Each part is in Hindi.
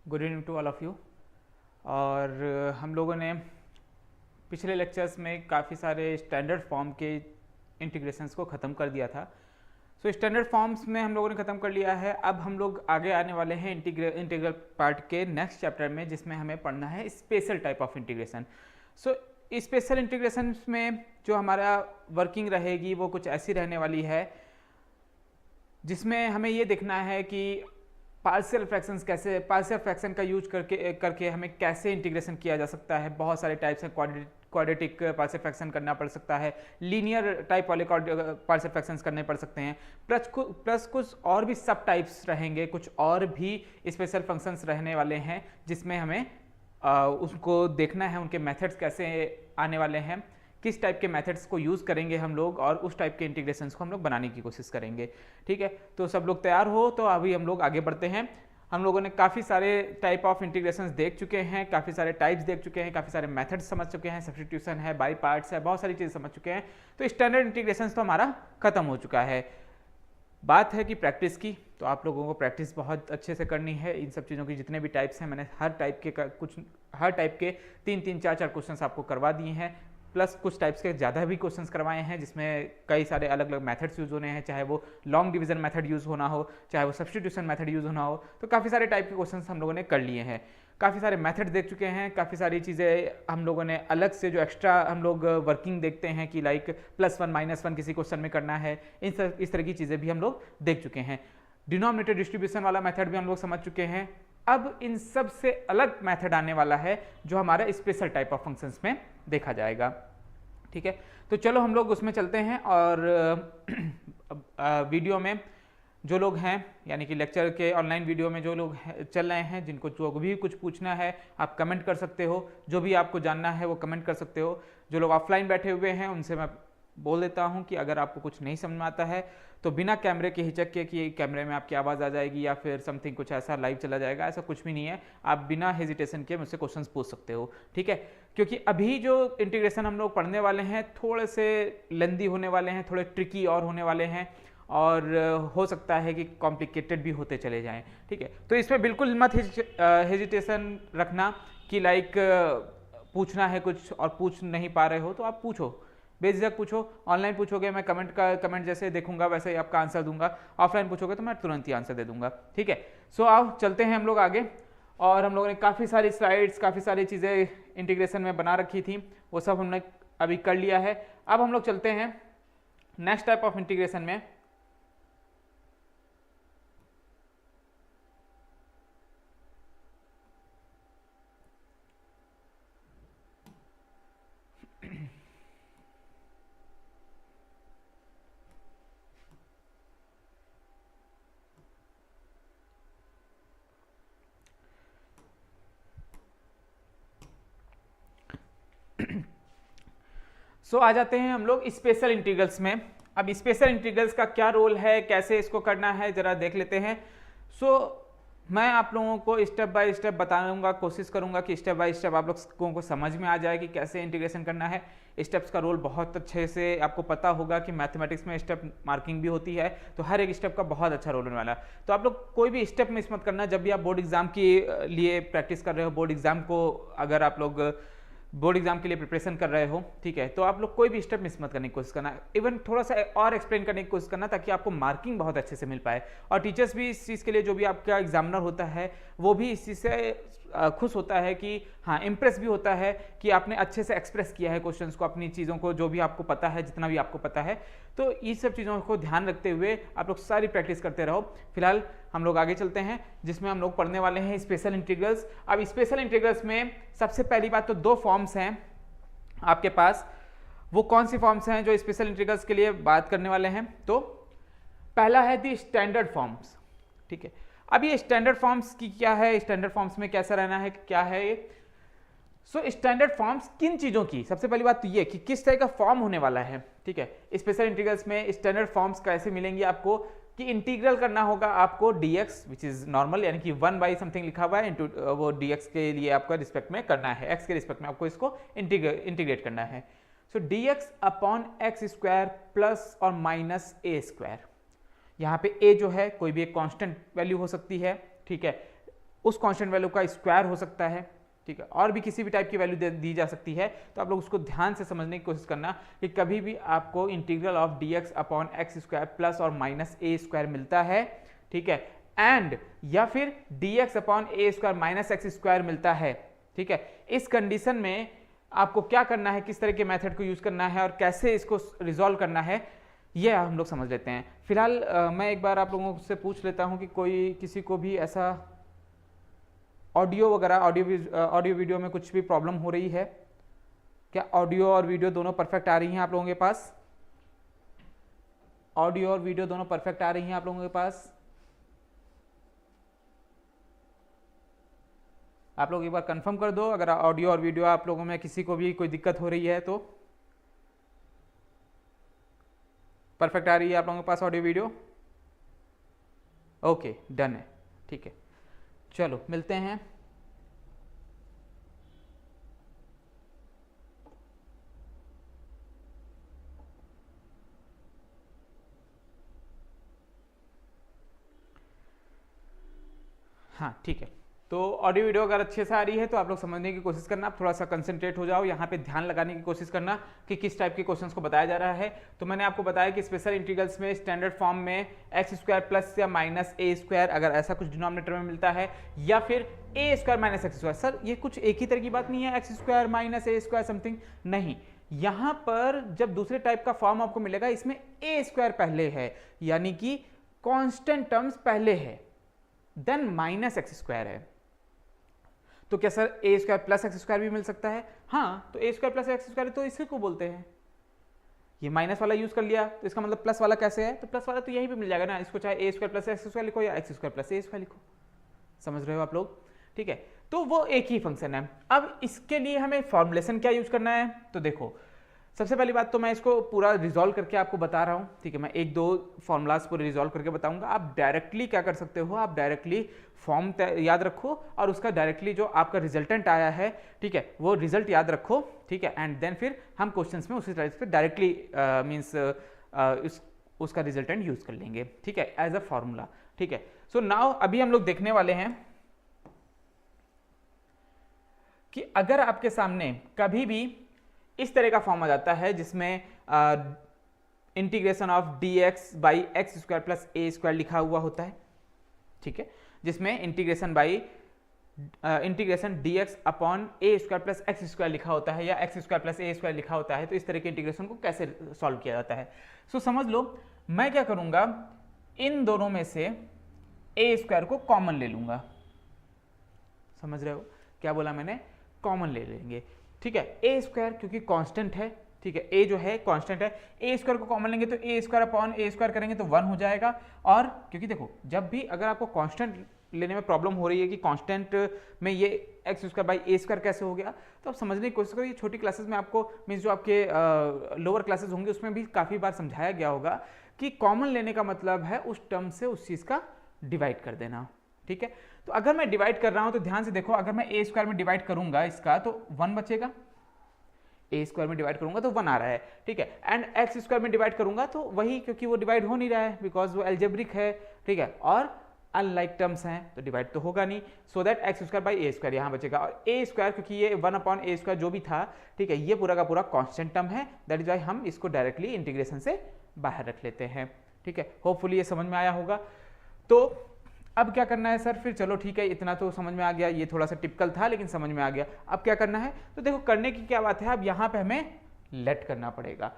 Good evening to all of you. और हम लोगों ने पिछले लेक्चर्स में काफ़ी सारे स्टैंडर्ड फॉर्म के इंटीग्रेशंस को ख़त्म कर दिया था। सो स्टैंडर्ड फॉर्म्स में हम लोगों ने ख़त्म कर लिया है। अब हम लोग आगे आने वाले हैं इंटीग्रल पार्ट के नेक्स्ट चैप्टर में, जिसमें हमें पढ़ना है special type of integration. So special integration में जो हमारा वर्किंग रहेगी वो कुछ ऐसी रहने वाली है, जिसमें हमें ये देखना है कि पार्शियल फ्रैक्शन का यूज करके हमें कैसे इंटीग्रेशन किया जा सकता है। बहुत सारे टाइप्स हैं, क्वाड्रेटिक पार्शियल फ्रैक्शन करना पड़ सकता है, लीनियर टाइप वाले पार्शियल फ्रैक्शंस करने पड़ सकते हैं, प्लस कुछ और भी सब टाइप्स रहेंगे, कुछ और भी स्पेशल फंक्शंस रहने वाले हैं, जिसमें हमें उसको देखना है उनके मेथड्स कैसे आने वाले हैं, किस टाइप के मेथड्स को यूज़ करेंगे हम लोग, और उस टाइप के इंटीग्रेशंस को हम लोग बनाने की कोशिश करेंगे। ठीक है, तो सब लोग तैयार हो तो अभी हम लोग आगे बढ़ते हैं। हम लोगों ने काफ़ी सारे टाइप ऑफ इंटीग्रेशंस देख चुके हैं, काफ़ी सारे टाइप्स देख चुके हैं, काफ़ी सारे मेथड्स समझ चुके हैं, सब्स्टिट्यूशन है, बाई पार्ट्स है, बहुत सारी चीज़ें समझ चुके हैं। तो स्टैंडर्ड इंटीग्रेशंस तो हमारा खत्म हो चुका है। बात है कि प्रैक्टिस की, तो आप लोगों को प्रैक्टिस बहुत अच्छे से करनी है इन सब चीज़ों की। जितने भी टाइप्स हैं मैंने हर टाइप के 3-4 क्वेश्चंस आपको करवा दिए हैं, प्लस कुछ टाइप्स के ज़्यादा भी क्वेश्चंस करवाए हैं, जिसमें कई सारे अलग अलग मेथड्स यूज़ होने हैं, चाहे वो लॉन्ग डिवीजन मेथड यूज़ होना हो, चाहे वो सब्स्टिट्यूशन मेथड यूज़ होना हो। तो काफ़ी सारे टाइप के क्वेश्चंस हम लोगों ने कर लिए हैं, काफ़ी सारे मेथड देख चुके हैं, काफ़ी सारी चीज़ें हम लोगों ने अलग से जो एक्स्ट्रा हम लोग वर्किंग देखते हैं कि लाइक +1 -1 किसी क्वेश्चन में करना है, इस तरह की चीज़ें भी हम लोग देख चुके हैं। डिनोमिनेटर डिस्ट्रीब्यूशन वाला मेथड भी हम लोग समझ चुके हैं। अब इन सब से अलग मेथड आने वाला है, जो हमारा स्पेशल टाइप ऑफ फंक्शंस में देखा जाएगा। ठीक है, तो चलो हम लोग उसमें चलते हैं। और वीडियो में जो लोग हैं, यानी कि लेक्चर के ऑनलाइन वीडियो में जो लोग चल रहे हैं, जिनको जो भी कुछ पूछना है आप कमेंट कर सकते हो, जो भी आपको जानना है वो कमेंट कर सकते हो। जो लोग ऑफलाइन बैठे हुए हैं उनसे मैं बोल देता हूं कि अगर आपको कुछ नहीं समझ में आता है तो बिना कैमरे के हिचक के कि कैमरे में आपकी आवाज़ आ जाएगी या फिर समथिंग कुछ ऐसा लाइव चला जाएगा, ऐसा कुछ भी नहीं है। आप बिना हेजिटेशन के मुझसे क्वेश्चंस पूछ सकते हो। ठीक है, क्योंकि अभी जो इंटीग्रेशन हम लोग पढ़ने वाले हैं थोड़े से लेंदी होने वाले हैं, थोड़े ट्रिकी और होने वाले हैं, और हो सकता है कि कॉम्प्लिकेटेड भी होते चले जाएं। ठीक है, तो इसमें बिल्कुल मत हेजिटेशन रखना कि लाइक पूछना है कुछ और पूछ नहीं पा रहे हो तो आप पूछो, बेझिझक पूछो। ऑनलाइन पूछोगे मैं कमेंट जैसे देखूंगा वैसे ही आपका आंसर दूंगा, ऑफलाइन पूछोगे तो मैं तुरंत ही आंसर दे दूंगा। ठीक है, सो आओ चलते हैं हम लोग आगे। और हम लोगों ने काफ़ी सारी स्लाइड्स, काफ़ी सारी चीज़ें इंटीग्रेशन में बना रखी थी, वो सब हमने अभी कर लिया है। अब हम लोग चलते हैं नेक्स्ट टाइप ऑफ इंटीग्रेशन में। सो आ जाते हैं हम लोग स्पेशल इंटीग्रल्स में। अब स्पेशल इंटीग्रल्स का क्या रोल है, कैसे इसको करना है, जरा देख लेते हैं। सो मैं आप लोगों को स्टेप बाय स्टेप बताऊंगा, कोशिश करूंगा कि स्टेप बाय स्टेप आप लोगों को समझ में आ जाए कि कैसे इंटीग्रेशन करना है। स्टेप्स का रोल बहुत अच्छे से आपको पता होगा कि मैथमेटिक्स में स्टेप मार्किंग भी होती है, तो हर एक स्टेप का बहुत अच्छा रोल होने वाला है। तो आप लोग कोई भी स्टेप मिस मत करना। जब भी आप बोर्ड एग्जाम के लिए प्रैक्टिस कर रहे हो, बोर्ड एग्जाम को अगर आप लोग बोर्ड एग्जाम के लिए प्रिपरेशन कर रहे हो, ठीक है, तो आप लोग कोई भी स्टेप मिस मत करने की कोशिश करना, इवन थोड़ा सा और एक्सप्लेन करने की कोशिश करना, ताकि आपको मार्किंग बहुत अच्छे से मिल पाए। और टीचर्स भी इस चीज़ के लिए, जो भी आपका एग्जामिनर होता है वो भी इस चीज़ से खुश होता है कि हाँ, इम्प्रेस भी होता है कि आपने अच्छे से एक्सप्रेस किया है क्वेश्चंस को, अपनी चीज़ों को, जो भी आपको पता है, जितना भी आपको पता है। तो ये सब चीज़ों को ध्यान रखते हुए आप लोग सारी प्रैक्टिस करते रहो। फिलहाल हम लोग आगे चलते हैं, जिसमें हम लोग पढ़ने वाले हैं स्पेशल इंटीग्रल्स। अब स्पेशल इंटीग्रल्स में सबसे पहली बात तो 2 फॉर्म्स हैं आपके पास। वो कौन सी फॉर्म्स हैं जो स्पेशल इंटीग्रल्स के लिए बात करने वाले हैं? तो पहला है दी स्टैंडर्ड फॉर्म्स। ठीक है, अब ये स्टैंडर्ड फॉर्म्स की क्या है, स्टैंडर्ड फॉर्म्स में कैसा रहना है, क्या है ये। सो स्टैंडर्ड फॉर्म्स किन चीज़ों की, सबसे पहली बात तो ये कि किस तरह का फॉर्म होने वाला है। ठीक है, स्पेशल इंटीग्रल्स में स्टैंडर्ड फॉर्म्स कैसे मिलेंगे आपको, कि इंटीग्रल करना होगा आपको dx विच इज नॉर्मल, यानी कि 1/समथिंग लिखा हुआ है इंटू वो dx के लिए आपका रिस्पेक्ट में करना है, x के रिस्पेक्ट में आपको इसको इंटीग्रेट करना है। सो dx upon x square plus और माइनस a²। यहाँ पे a जो है कोई भी एक कांस्टेंट वैल्यू हो सकती है। ठीक है, उस कांस्टेंट वैल्यू का स्क्वायर हो सकता है, ठीक है, और भी किसी भी टाइप की वैल्यू दी जा सकती है। तो आप लोग उसको ध्यान से समझने की कोशिश करना कि कभी भी आपको integral of dx upon x square plus और माइनस ए स्क्वायर मिलता है, ठीक है, एंड या फिर dx upon a square minus x square मिलता है, ठीक है, इस कंडीशन में आपको क्या करना है, किस तरह के मेथड को यूज करना है और कैसे इसको रिजॉल्व करना है, ये हम लोग समझ लेते हैं। फिलहाल मैं एक बार आप लोगों से पूछ लेता हूं कि कोई किसी को भी ऐसा ऑडियो वगैरह ऑडियो वीडियो में कुछ भी प्रॉब्लम हो रही है क्या? ऑडियो और वीडियो दोनों परफेक्ट आ रही हैं आप लोगों के पास? ऑडियो और वीडियो दोनों परफेक्ट आ रही हैं आप लोगों के पास? आप लोग एक बार कंफर्म कर दो अगर ऑडियो और वीडियो आप लोगों में किसी को भी कोई दिक्कत हो रही है तो। परफेक्ट आ रही है आप लोगों के पास ऑडियो वीडियो? ओके, डन है, ठीक है, चलो मिलते हैं। हाँ ठीक है, तो ऑडियो वीडियो अगर अच्छे से आ रही है तो आप लोग समझने की कोशिश करना, आप थोड़ा सा कंसंट्रेट हो जाओ, यहाँ पे ध्यान लगाने की कोशिश करना कि किस टाइप के क्वेश्चंस को बताया जा रहा है। तो मैंने आपको बताया कि स्पेशल इंटीग्रल्स में स्टैंडर्ड फॉर्म में एक्स स्क्वायर प्लस या माइनस ए स्क्वायर अगर ऐसा कुछ डिनोमिनेटर में मिलता है, या फिर a square minus x square. Sir ये कुछ एक ही तरह की बात नहीं है, x square minus a square something नहीं, यहाँ पर जब दूसरे टाइप का फॉर्म आपको मिलेगा इसमें ए स्क्वायर पहले है, यानी कि कॉन्स्टेंट टर्म्स पहले है, देन माइनस एक्स स्क्वायर है। तो क्या सर ए स्क्वायर प्लस एक्स स्क्वायर भी मिल सकता है? हाँ, तो ए स्क्वायर प्लस एक्स स्क्वायर तो इसी को बोलते हैं। ये माइनस वाला यूज कर लिया तो इसका मतलब प्लस वाला कैसे है? तो प्लस वाला तो यहीं पे मिल जाएगा ना, इसको चाहे ए स्क्वायर प्लस एक्स स्क्वायर लिखो या एक्स स्क्वायर प्लस ए स्क्वायर लिखो। समझ रहे हो आप लोग? ठीक है, तो वो एक ही फंक्शन है। अब इसके लिए हमें फॉर्मुलेशन क्या यूज करना है? तो देखो, सबसे पहली बात तो मैं इसको पूरा रिजॉल्व करके आपको बता रहा हूं, ठीक है, मैं एक दो फॉर्मूलाज पूरे रिजॉल्व करके बताऊंगा। आप डायरेक्टली क्या कर सकते हो, आप डायरेक्टली फॉर्म याद रखो और उसका डायरेक्टली जो आपका रिजल्टेंट आया है, ठीक है, वो रिजल्ट याद रखो, ठीक है, एंड देन फिर हम क्वेश्चंस में उसी तरह से डायरेक्टली मींस उसका रिजल्टेंट यूज कर लेंगे, ठीक है, एज अ फॉर्मूला, ठीक है। सो नाउ अभी हम लोग देखने वाले हैं कि अगर आपके सामने कभी भी इस तरह का फॉर्म आ जाता है जिसमें integration of dx by x square plus A square लिखा हुआ होता है, ठीक है, जिसमें integration dx upon a square plus x square लिखा होता है या एक्स स्क्वायर प्लस ए स्क्वायर लिखा होता है, तो इस तरह के इंटीग्रेशन को कैसे सॉल्व किया जाता है। सो समझ लो, मैं क्या करूंगा, इन दोनों में से ए स्क्वायर को कॉमन ले लूंगा। समझ रहे हो क्या बोला मैंने? कॉमन ले लेंगे, ठीक है। ए स्क्वायर क्योंकि कांस्टेंट है, ठीक है, ए जो है कांस्टेंट है, ए स्क्वायर को कॉमन लेंगे तो ए स्क्वायर अपॉन ए स्क्वायर करेंगे तो 1 हो जाएगा। और क्योंकि देखो, जब भी अगर आपको कांस्टेंट लेने में प्रॉब्लम हो रही है कि कांस्टेंट में ये x square by A square कैसे हो गया, तो आप समझने की कोशिश करो। ये छोटी क्लासेस में आपको मीन्स जो आपके लोअर क्लासेस होंगे उसमें भी काफ़ी बार समझाया गया होगा कि कॉमन लेने का मतलब है उस टर्म से उस चीज़ का डिवाइड कर देना, ठीक है। तो अगर मैं डिवाइड कर रहा हूं तो ध्यान से देखो, अगर मैं ए स्क्वायर में डिवाइड करूंगा इसका तो 1 बचेगा, ए स्क्वायर में डिवाइड करूंगा तो 1 आ रहा है, ठीक है, एंड एक्स स्क्वायर में डिवाइड करूंगा तो वही, क्योंकि वो डिवाइड हो नहीं रहा है बिकॉज वो एल्जेब्रिक है, ठीक है, और अनलाइक टर्म्स हैं तो डिवाइड तो होगा नहीं, so that x square by A square यहाँ बचेगा। और ए स्क्वायर क्योंकि ये 1 अपॉन ए स्क्वायर जो भी था, ठीक है, ये पूरा का पूरा कांस्टेंट टर्म है, दैट इज वाई हम इसको डायरेक्टली इंटीग्रेशन से बाहर रख लेते हैं, ठीक है। होपफुली ये समझ में आया होगा। तो अब क्या करना है सर? फिर चलो ठीक है, इतना तो समझ में आ गया, ये थोड़ा सा टिपिकल था लेकिन समझ में आ गया। अब क्या करना है? तो देखो, करने की क्या बात है, अब यहाँ पे हमें लेट करना पड़ेगा।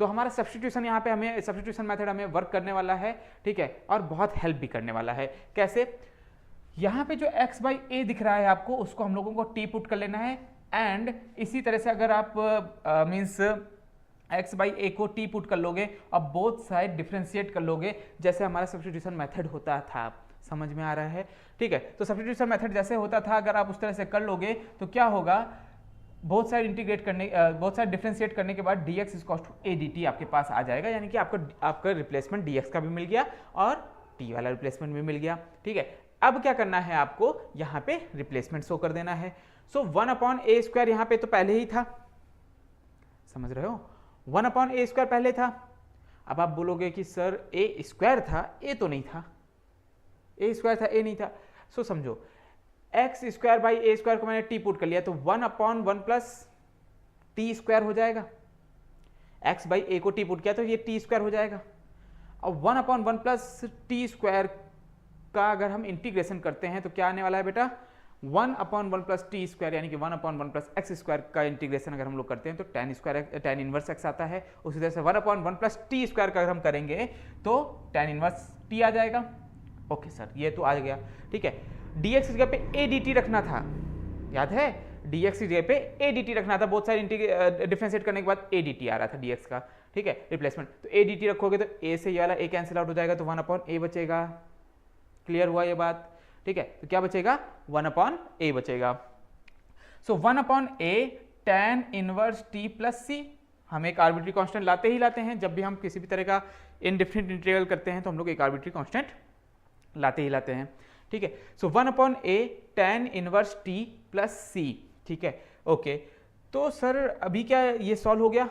तो हमारा सब्स्टिट्यूशन यहाँ पे हमें सब्स्टिट्यूशन मेथड हमें वर्क करने वाला है, ठीक है, और बहुत हेल्प भी करने वाला है। कैसे? यहाँ पे जो x बाई ए दिख रहा है आपको, उसको हम लोगों को टी पुट कर लेना है, एंड इसी तरह से अगर आप मीन्स x बाई ए को टी पुट कर लोगे और बोथ साइड डिफ्रेंशिएट कर लोगे, जैसे हमारा सब्स्टिट्यूशन मेथड होता था। समझ में आ रहा है? ठीक है, तो सब्स्टिट्यूशन मेथड जैसे होता था, अगर आप उस तरह से कर लोगे तो क्या होगा, बोथ साइड इंटीग्रेट करने बोथ साइड डिफरेंशिएट करने के बाद dx is to a dt आपके पास आ जाएगा, यानी कि आपका रिप्लेसमेंट dx का भी मिल गया और t वाला रिप्लेसमेंट भी मिल गया, ठीक है। अब क्या करना है आपको, यहाँ पे रिप्लेसमेंट शो कर देना है। सो 1 अपॉन ए स्क्वायर यहाँ पे तो पहले ही था, समझ रहे हो, 1 अपॉन ए स्क्वायर पहले था। अब आप बोलोगे कि सर ए स्क्वायर था, ए तो नहीं था, ए स्क्वायर था, ए नहीं था। सो समझो, x square by A square को मैंने टी पुट कर लिया तो 1/1 प्लस टी स्क्वायर हो जाएगा। एक्स बाई ए को टी पुट किया तो ये टी स्क्वायर हो जाएगा। अब 1/1 प्लस टी स्क्वायर का अगर हम इंटीग्रेशन करते हैं तो क्या आने वाला है बेटा, 1/1 प्लस टी स्क्वायर यानी कि 1/1 प्लस एक्स स्क्वायर का इंटीग्रेशन अगर हम लोग करते हैं तो tan इनवर्स एक्स आता है। उसी तरह से 1/1 प्लस टी स्क्वायर का अगर हम करेंगे तो tan इनवर्स टी आ जाएगा। ओके सर, ये तो आ गया, ठीक है। dx की जगह पे a dt रखना था, याद है, dx की जगह पे a dt रखना था। बहुत सारे डिफरेंशिएट करने के बाद a dt आ रहा था dx का, ठीक है, रिप्लेसमेंट। तो a dt रखोगे तो a से ये वाला a कैंसिल आउट हो जाएगा तो 1/a बचेगा। क्लियर हुआ ये बात, ठीक है। तो क्या बचेगा, 1/a बचेगा। सो 1/a tan inverse t plus c, हम एक आर्बिट्री कांस्टेंट लाते ही लाते हैं। जब भी हम किसी भी तरह का इनडिफिनिट इंटीग्रल करते हैं तो हम लोग एक आर्बिट्री कांस्टेंट लाते ही लाते हैं, ठीक है। सो 1/a tan inverse t plus c, ठीक है, ओके। तो सर अभी क्या ये सॉल्व हो गया?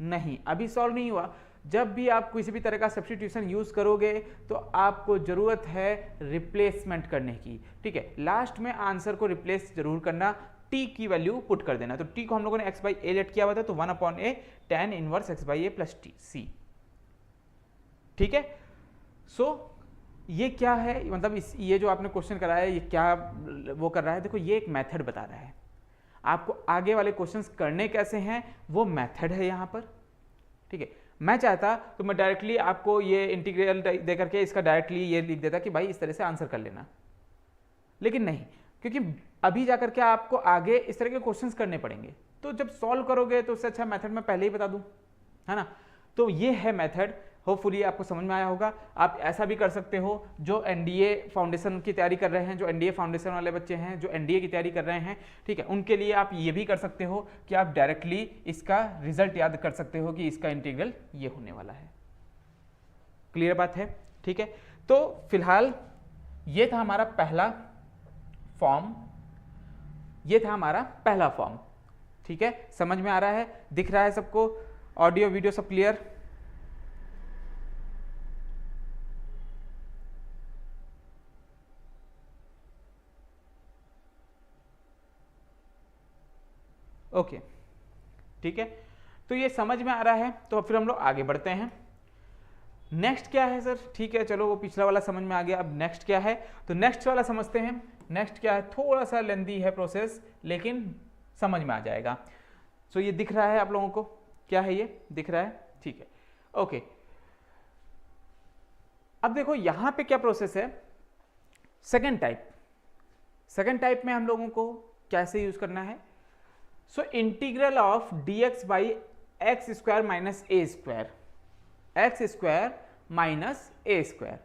नहीं, अभी सॉल्व नहीं हुआ। जब भी आप किसी भी तरह का सब्स्टिट्यूशन यूज करोगे तो आपको जरूरत है रिप्लेसमेंट करने की, ठीक है। लास्ट में आंसर को रिप्लेस जरूर करना, t की वैल्यू पुट कर देना। तो t को हम लोगों ने x बाई ए लेट किया हुआ था तो 1/a tan inverse x by A plus T C, ठीक है। सो ये क्या है, मतलब ये जो आपने क्वेश्चन कराया है ये क्या वो कर रहा है, देखो ये एक मेथड बता रहा है आपको आगे वाले क्वेश्चंस करने कैसे हैं, वो मेथड है यहाँ पर, ठीक है। मैं चाहता तो मैं डायरेक्टली आपको ये इंटीग्रल दे करके इसका डायरेक्टली ये लिख देता कि भाई इस तरह से आंसर कर लेना, लेकिन नहीं, क्योंकि अभी जाकर के आपको आगे इस तरह के क्वेश्चंस करने पड़ेंगे। तो जब सॉल्व करोगे तो उससे अच्छा मेथड मैं पहले ही बता दूं, है ना। तो ये है मेथड, होपफुली आपको समझ में आया होगा। आप ऐसा भी कर सकते हो, जो एनडीए फाउंडेशन की तैयारी कर रहे हैं, जो एनडीए फाउंडेशन वाले बच्चे हैं, जो एनडीए की तैयारी कर रहे हैं, ठीक है, उनके लिए आप ये भी कर सकते हो कि आप डायरेक्टली इसका रिजल्ट याद कर सकते हो कि इसका इंटीग्रल ये होने वाला है। क्लियर बात है, ठीक है। तो फिलहाल ये था हमारा पहला फॉर्म, ये था हमारा पहला फॉर्म, ठीक है। समझ में आ रहा है, दिख रहा है सबको, ऑडियो वीडियो सब क्लियर? ओके, ठीक है। तो ये समझ में आ रहा है, तो फिर हम लोग आगे बढ़ते हैं। नेक्स्ट क्या है सर? ठीक है, चलो वो पिछला वाला समझ में आ गया, अब नेक्स्ट क्या है, तो नेक्स्ट वाला समझते हैं। नेक्स्ट क्या है, थोड़ा सा लेंथी है प्रोसेस, लेकिन समझ में आ जाएगा। सो ये दिख रहा है आप लोगों को, क्या है ये दिख रहा है, ठीक है, ओके। अब देखो यहां पे क्या प्रोसेस है, सेकेंड टाइप। सेकेंड टाइप में हम लोगों को कैसे यूज करना है, so integral of dx by x square minus a square, x square minus a square.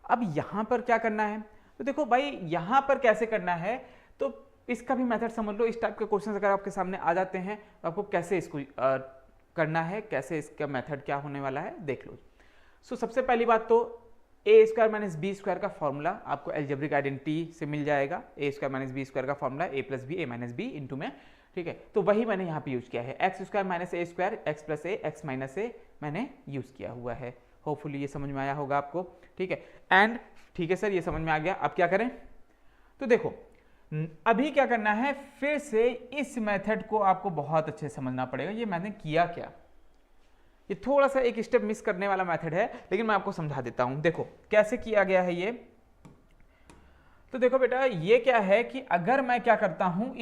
अब यहां पर क्या करना है, तो देखो भाई यहां पर कैसे करना है, तो इसका भी मेथड समझ लो। इस टाइप के क्वेश्चन अगर आपके सामने आ जाते हैं तो आपको कैसे इसको करना है, कैसे इसका मेथड क्या होने वाला है देख लो। सो सबसे पहली बात तो ए स्क्वायर माइनस बी स्क्वायर का फॉर्मूला आपको एल्जेब्रिक आइडेंटिटी से मिल जाएगा। ए स्क्वायर माइनस बी स्क्वायर का फॉर्मूला ए प्लस बी ए माइनस बी इंटू में, ठीक है। तो वही मैंने यहाँ पे यूज किया है, x square minus a square x plus a x minus ए मैंने यूज किया हुआ है। होपफुली ये समझ में आया होगा आपको, ठीक है। एंड ठीक है सर, ये समझ में आ गया। अब क्या करें, तो देखो अभी क्या करना है, फिर से इस मेथड को आपको बहुत अच्छे से समझना पड़ेगा। ये मैंने किया क्या, ये थोड़ा सा एक स्टेप मिस करने वाला मेथड है, लेकिन मैं आपको समझा देता हूं। देखो कैसे किया गया है ये, तो देखो बेटा ये क्या है कि अगर मैं क्या करता हूं,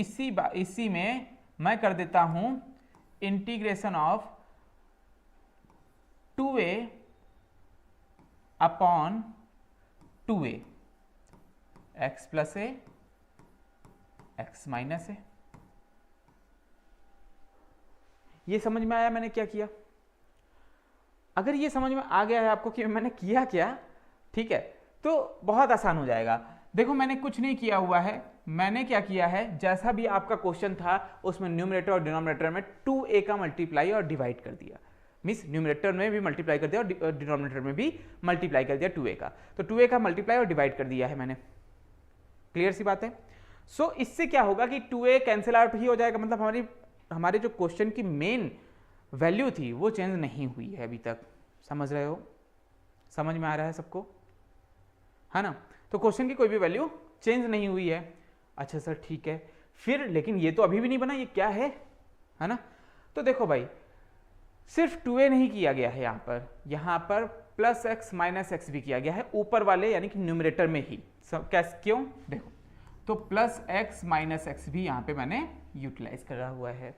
इसी में मैं कर देता हूं integration of 2a upon 2a x plus a x minus a. ये समझ में आया मैंने क्या किया? अगर ये समझ में आ गया है आपको कि मैंने किया क्या, ठीक है, तो बहुत आसान हो जाएगा। देखो मैंने कुछ नहीं किया हुआ है, मैंने क्या किया है, जैसा भी आपका क्वेश्चन था उसमें न्यूमरेटर और डिनोमिनेटर में 2a का मल्टीप्लाई और डिवाइड कर दिया। मींस न्यूमरेटर में भी मल्टीप्लाई कर दिया और डिनोमिनेटर में भी मल्टीप्लाई कर दिया 2a का। तो 2a का मल्टीप्लाई और डिवाइड कर दिया है मैंने। क्लियर सी बात है। सो इससे क्या होगा कि 2a कैंसिल आउट ही हो जाएगा, मतलब हमारे जो क्वेश्चन की मेन वैल्यू थी वो चेंज नहीं हुई है अभी तक। समझ रहे हो, समझ में आ रहा है सबको, है ना। तो क्वेश्चन की कोई भी वैल्यू चेंज नहीं हुई है, अच्छा सर ठीक है, फिर लेकिन ये तो अभी भी नहीं बना, ये क्या है ना? तो देखो भाई, सिर्फ 2a नहीं किया गया है यहाँ पर प्लस एक्स माइनस एक्स भी किया गया है ऊपर वाले यानी कि न्यूमरेटर में ही। कैसे, क्यों? देखो, तो प्लस एक्स माइनस एक्स भी यहाँ पे मैंने यूटिलाइज करा हुआ है।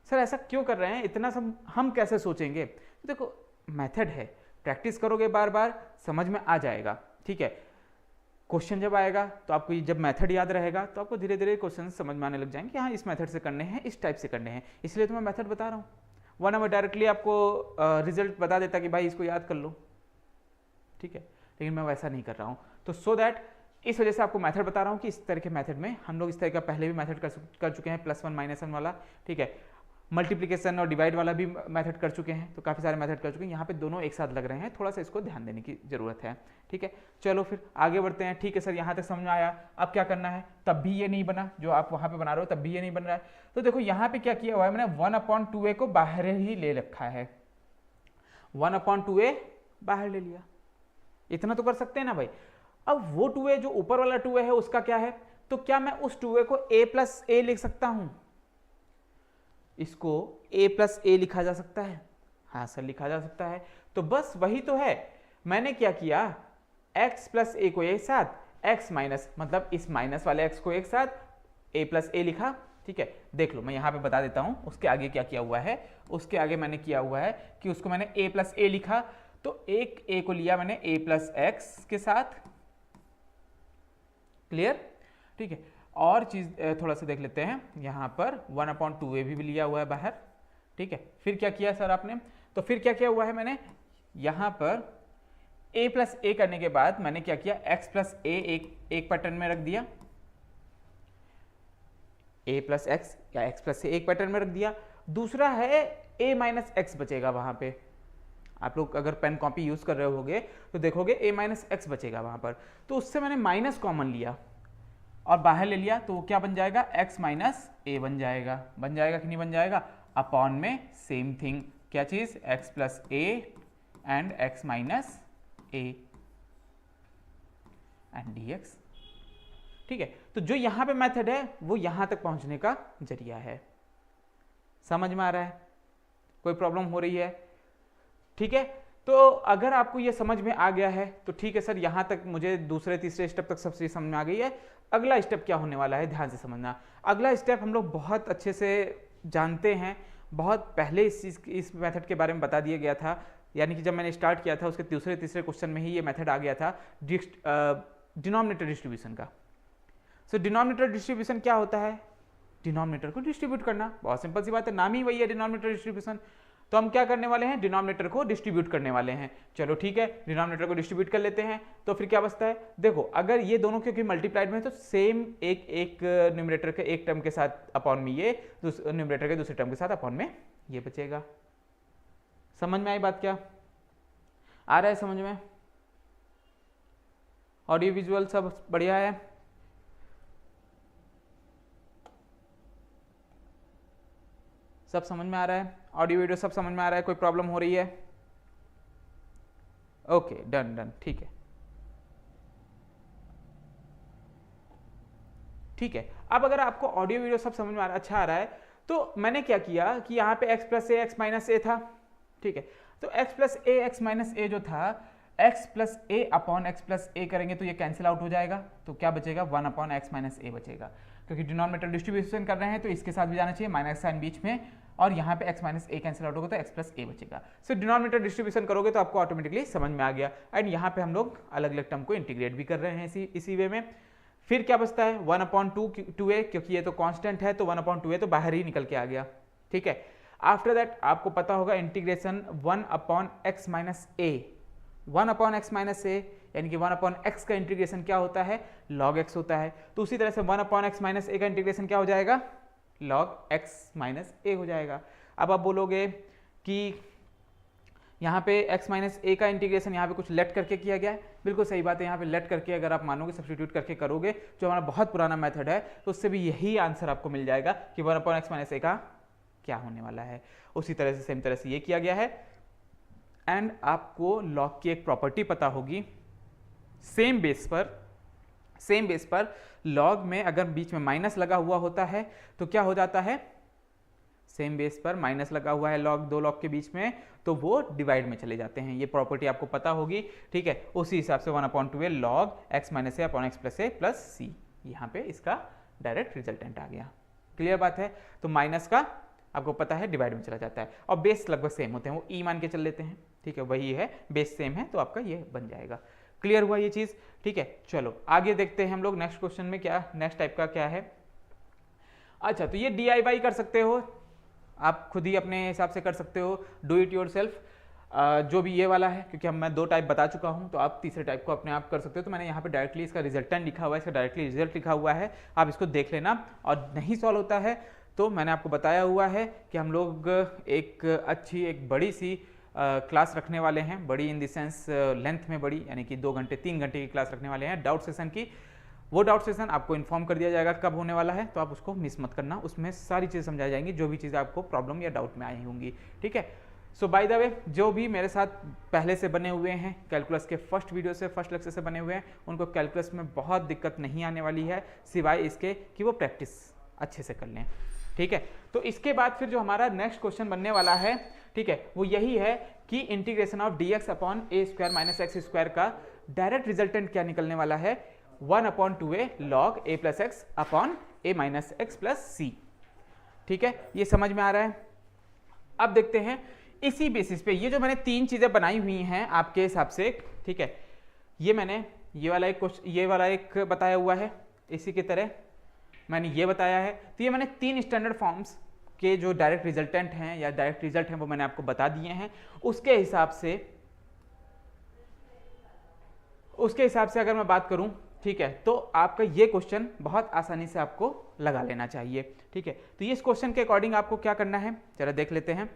सर ऐसा क्यों कर रहे हैं, इतना सब हम कैसे सोचेंगे? देखो मेथड है, प्रैक्टिस करोगे बार बार समझ में आ जाएगा, ठीक है। क्वेश्चन जब आएगा तो आपको जब मेथड याद रहेगा तो आपको धीरे धीरे क्वेश्चन समझ में आने लग जाएंगे कि हाँ इस मेथड से करने हैं, इस टाइप से करने हैं, इसलिए तो मैं मेथड बता रहा हूँ। वरना मैं डायरेक्टली आपको रिजल्ट बता देता कि भाई इसको याद कर लो, ठीक है, लेकिन मैं वैसा नहीं कर रहा हूँ। तो सो दैट इस वजह से आपको मेथड बता रहा हूँ कि इस तरह के मेथड में हम लोग इस तरह का पहले भी मेथड कर चुके हैं, +1 -1 वाला, ठीक है, मल्टीप्लिकेशन और डिवाइड वाला भी मेथड कर चुके हैं, तो काफ़ी सारे मेथड कर चुके हैं। यहाँ पे दोनों एक साथ लग रहे हैं, थोड़ा सा इसको ध्यान देने की जरूरत है, ठीक है। चलो फिर आगे बढ़ते हैं। ठीक है सर यहाँ तक समझ में आया, अब क्या करना है? तब भी ये नहीं बना जो आप वहाँ पे बना रहे हो, तब भी ये नहीं बन रहा है। तो देखो यहाँ पे क्या किया हुआ है मैंने, 1/2a को बाहर ही ले रखा है, 1/2a बाहर ले लिया, इतना तो कर सकते हैं ना भाई। अब वो 2a जो ऊपर वाला 2a है उसका क्या है, तो क्या मैं उस 2a को a+a लिख सकता हूं? इसको a+a लिखा जा सकता है? हाँ सर लिखा जा सकता है। तो बस वही तो है, मैंने क्या किया, x+a को एक साथ, x माइनस मतलब इस माइनस वाले x को एक साथ a+a लिखा, ठीक है। देख लो मैं यहाँ पे बता देता हूँ उसके आगे क्या किया हुआ है। उसके आगे मैंने किया हुआ है कि उसको मैंने a+a लिखा, तो एक a को लिया मैंने a+x के साथ, क्लियर, ठीक है। और चीज थोड़ा सा देख लेते हैं, यहाँ पर 1/2a भी लिया हुआ है बाहर, ठीक है। फिर क्या किया सर आपने, तो फिर क्या किया हुआ है मैंने, यहाँ पर a+a करने के बाद मैंने क्या किया, x+a एक पैटर्न में रख दिया, a+x या x+a एक पैटर्न में रख दिया। दूसरा है a-x बचेगा वहां पे, आप लोग अगर पेन कॉपी यूज कर रहे होगे तो देखोगे a-x बचेगा वहां पर, तो उससे मैंने माइनस कॉमन लिया और बाहर ले लिया, तो वो क्या बन जाएगा, x - a बन जाएगा कि नहीं बन जाएगा, अपॉन में सेम थिंग, क्या चीज, x+a and x - a and dx, ठीक है। तो जो यहां पे मेथड है वो यहां तक पहुंचने का जरिया है, समझ में आ रहा है? कोई प्रॉब्लम हो रही है? ठीक है, तो अगर आपको ये समझ में आ गया है तो ठीक है सर, यहां तक मुझे दूसरे तीसरे स्टेप तक सब चीज समझ में आ गई है। अगला स्टेप क्या होने वाला है, ध्यान से समझना। अगला स्टेप हम लोग बहुत अच्छे से जानते हैं, बहुत पहले इस मेथड के बारे में बता दिया गया था, यानी कि जब मैंने स्टार्ट किया था उसके दूसरे तीसरे क्वेश्चन में ही ये मेथड आ गया था, डिनोमिनेटर डिस्ट्रीब्यूशन का। सो डिनोमिनेटर डिस्ट्रीब्यूशन क्या होता है, डिनोमिनेटर को डिस्ट्रीब्यूट करना, बहुत सिंपल सी बात है, नाम ही वही है डिनोमिनेटर डिस्ट्रीब्यूशन। तो हम क्या करने वाले हैं, डिनोमिनेटर को डिस्ट्रीब्यूट करने वाले हैं। चलो ठीक है, डिनोमिनेटर को डिस्ट्रीब्यूट कर लेते हैं, तो फिर क्या बचता है, देखो अगर ये दोनों क्योंकि मल्टीप्लाइड में है तो सेम एक न्यूमरेटर के एक टर्म के साथ अपॉन में ये, न्यूमरेटर के दूसरे टर्म के साथ अपॉन में ये बचेगा। समझ में आई बात? क्या आ रहा है समझ में? ऑडियो विजुअल सब बढ़िया है? सब समझ में आ रहा है? ऑडियो वीडियो सब समझ में आ रहा है? कोई प्रॉब्लम हो रही है? ओके, डन, ठीक है, ठीक है। अब अगर आपको ऑडियो वीडियो सब समझ में आ रहा, अच्छा आ रहा है, तो मैंने क्या किया कि यहाँ पे x+a x - a था, ठीक है। तो x+a x - a जो था, x+a अपॉन x+a करेंगे तो ये कैंसिल आउट हो जाएगा, तो क्या बचेगा, 1/x - a बचेगा, क्योंकि डिनोमिनेटर डिस्ट्रीब्यूशन कर रहे हैं तो इसके साथ भी जाना चाहिए, माइनस साइन बीच में, और यहाँ पे x - a कैंसिल आउट होगा तो x+a बचेगा। सो डिनोमिनेटर डिस्ट्रीब्यूशन करोगे तो आपको ऑटोमेटिकली समझ में आ गया। एंड यहाँ पे हम लोग अलग अलग टर्म को इंटीग्रेट भी कर रहे हैं इसी वे में। फिर क्या बचता है, 1/2a, क्योंकि ये तो कांस्टेंट है तो 1/2a तो बाहर ही निकल के आ गया, ठीक है। आफ्टर दैट आपको पता होगा integration 1/x - a, 1/x - a यानी कि 1/x का इंटीग्रेशन क्या होता है, log x होता है। तो उसी तरह से 1/x - a का इंटीग्रेशन क्या हो जाएगा, log x - a हो जाएगा। अब आप बोलोगे कि यहाँ पे x - a का इंटीग्रेशन यहाँ पे कुछ लेट करके किया गया है, बिल्कुल सही बात है। यहाँ पे लेट करके अगर आप मानोगे, सब्स्टिट्यूट करके करोगे, जो हमारा बहुत पुराना मेथड है, तो उससे भी यही आंसर आपको मिल जाएगा कि 1/x - a का क्या होने वाला है। उसी तरह से सेम तरह से ये किया गया है। एंड आपको लॉग की एक प्रॉपर्टी पता होगी, सेम बेस पर सेम बेस पर लॉग में अगर बीच में माइनस लगा हुआ होता है तो क्या हो जाता है, सेम बेस पर माइनस लगा हुआ है लॉग, दो लॉग के बीच में, तो वो डिवाइड में चले जाते हैं। ये प्रॉपर्टी आपको पता होगी, ठीक है। उसी हिसाब से 1/2 लॉग x माइनस ए अपॉन एक्स प्लस ए प्लस सी, यहाँ पे इसका डायरेक्ट रिजल्टेंट आ गया। क्लियर बात है। तो माइनस का आपको पता है डिवाइड में चला जाता है, और बेस लगभग सेम होते हैं, वो ई मान के चल लेते हैं, ठीक है, वही है, बेस सेम है तो आपका ये बन जाएगा। क्लियर हुआ ये चीज, ठीक है। चलो आगे देखते हैं हम लोग नेक्स्ट क्वेश्चन में क्या, नेक्स्ट टाइप का क्या है। अच्छा, तो ये DIY कर सकते हो आप, खुद ही अपने हिसाब से कर सकते हो, डू इट योर सेल्फ, जो भी ये वाला है, क्योंकि मैं 2 टाइप बता चुका हूं, तो आप तीसरे टाइप को अपने आप कर सकते हो। तो मैंने यहाँ पे डायरेक्टली इसका रिजल्टेंट लिखा हुआ है, इसका डायरेक्टली रिजल्ट लिखा हुआ है, आप इसको देख लेना। और नहीं सॉल्व होता है तो मैंने आपको बताया हुआ है कि हम लोग एक अच्छी एक बड़ी सी क्लास रखने वाले हैं, बड़ी इन द सेंस लेंथ में बड़ी, यानी कि 2 घंटे 3 घंटे की क्लास रखने वाले हैं डाउट सेशन की। वो डाउट सेशन आपको इन्फॉर्म कर दिया जाएगा कब होने वाला है, तो आप उसको मिस मत करना, उसमें सारी चीज़ें समझाई जाएंगी, जो भी चीज़ें आपको प्रॉब्लम या डाउट में आई होंगी, ठीक है। सो बाय द वे, जो भी मेरे साथ पहले से बने हुए हैं कैलकुलस के फर्स्ट वीडियो से, फर्स्ट लेक्चर से बने हुए हैं, उनको कैलकुलस में बहुत दिक्कत नहीं आने वाली है, सिवाय इसके कि वो प्रैक्टिस अच्छे से कर लें, ठीक है। तो इसके बाद फिर जो हमारा नेक्स्ट क्वेश्चन बनने वाला है, ठीक है, वो यही है कि integration of dx upon a square minus x square का डायरेक्ट रिजल्टेंट क्या निकलने वाला है, 1/2 log a plus x upon a minus x plus c, ठीक है। ये समझ में आ रहा है। अब देखते हैं इसी बेसिस पे, ये जो मैंने 3 चीजें बनाई हुई हैं आपके हिसाब से, ठीक है, ये मैंने ये वाला एक बताया हुआ है, इसी की तरह मैंने ये बताया है। तो ये मैंने 3 स्टैंडर्ड फॉर्म्स के जो डायरेक्ट रिजल्टेंट हैं या डायरेक्ट रिजल्ट हैं वो मैंने आपको बता दिए हैं। उसके हिसाब से अगर मैं बात करूं, ठीक है, तो आपका ये क्वेश्चन बहुत आसानी से आपको लगा लेना चाहिए, ठीक है। तो इस क्वेश्चन के अकॉर्डिंग आपको क्या करना है, जरा देख लेते हैं।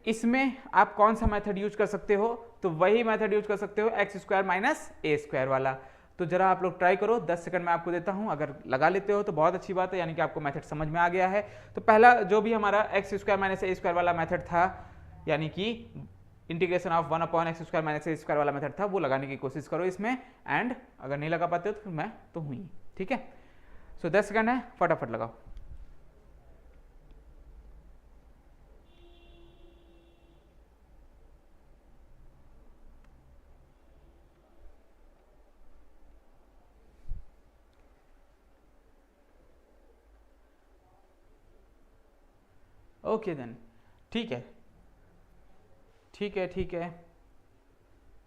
इसमें आप कौन सा मेथड यूज कर सकते हो, तो वही मेथड यूज कर सकते हो x square minus a square वाला। तो जरा आप लोग ट्राई करो, 10 सेकंड में आपको देता हूं, अगर लगा लेते हो तो बहुत अच्छी बात है, यानी कि आपको मेथड समझ में आ गया है। तो पहला जो भी हमारा x square minus a square वाला मेथड था, यानी कि integration of 1/x square minus a square वाला मेथड था, वो लगाने की कोशिश करो इसमें, एंड अगर नहीं लगा पाते हो तो फिर मैं तो हुई, ठीक है। 10 सेकंड है, फटाफट लगाओ। ओके देन, ठीक है, ठीक है, ठीक है,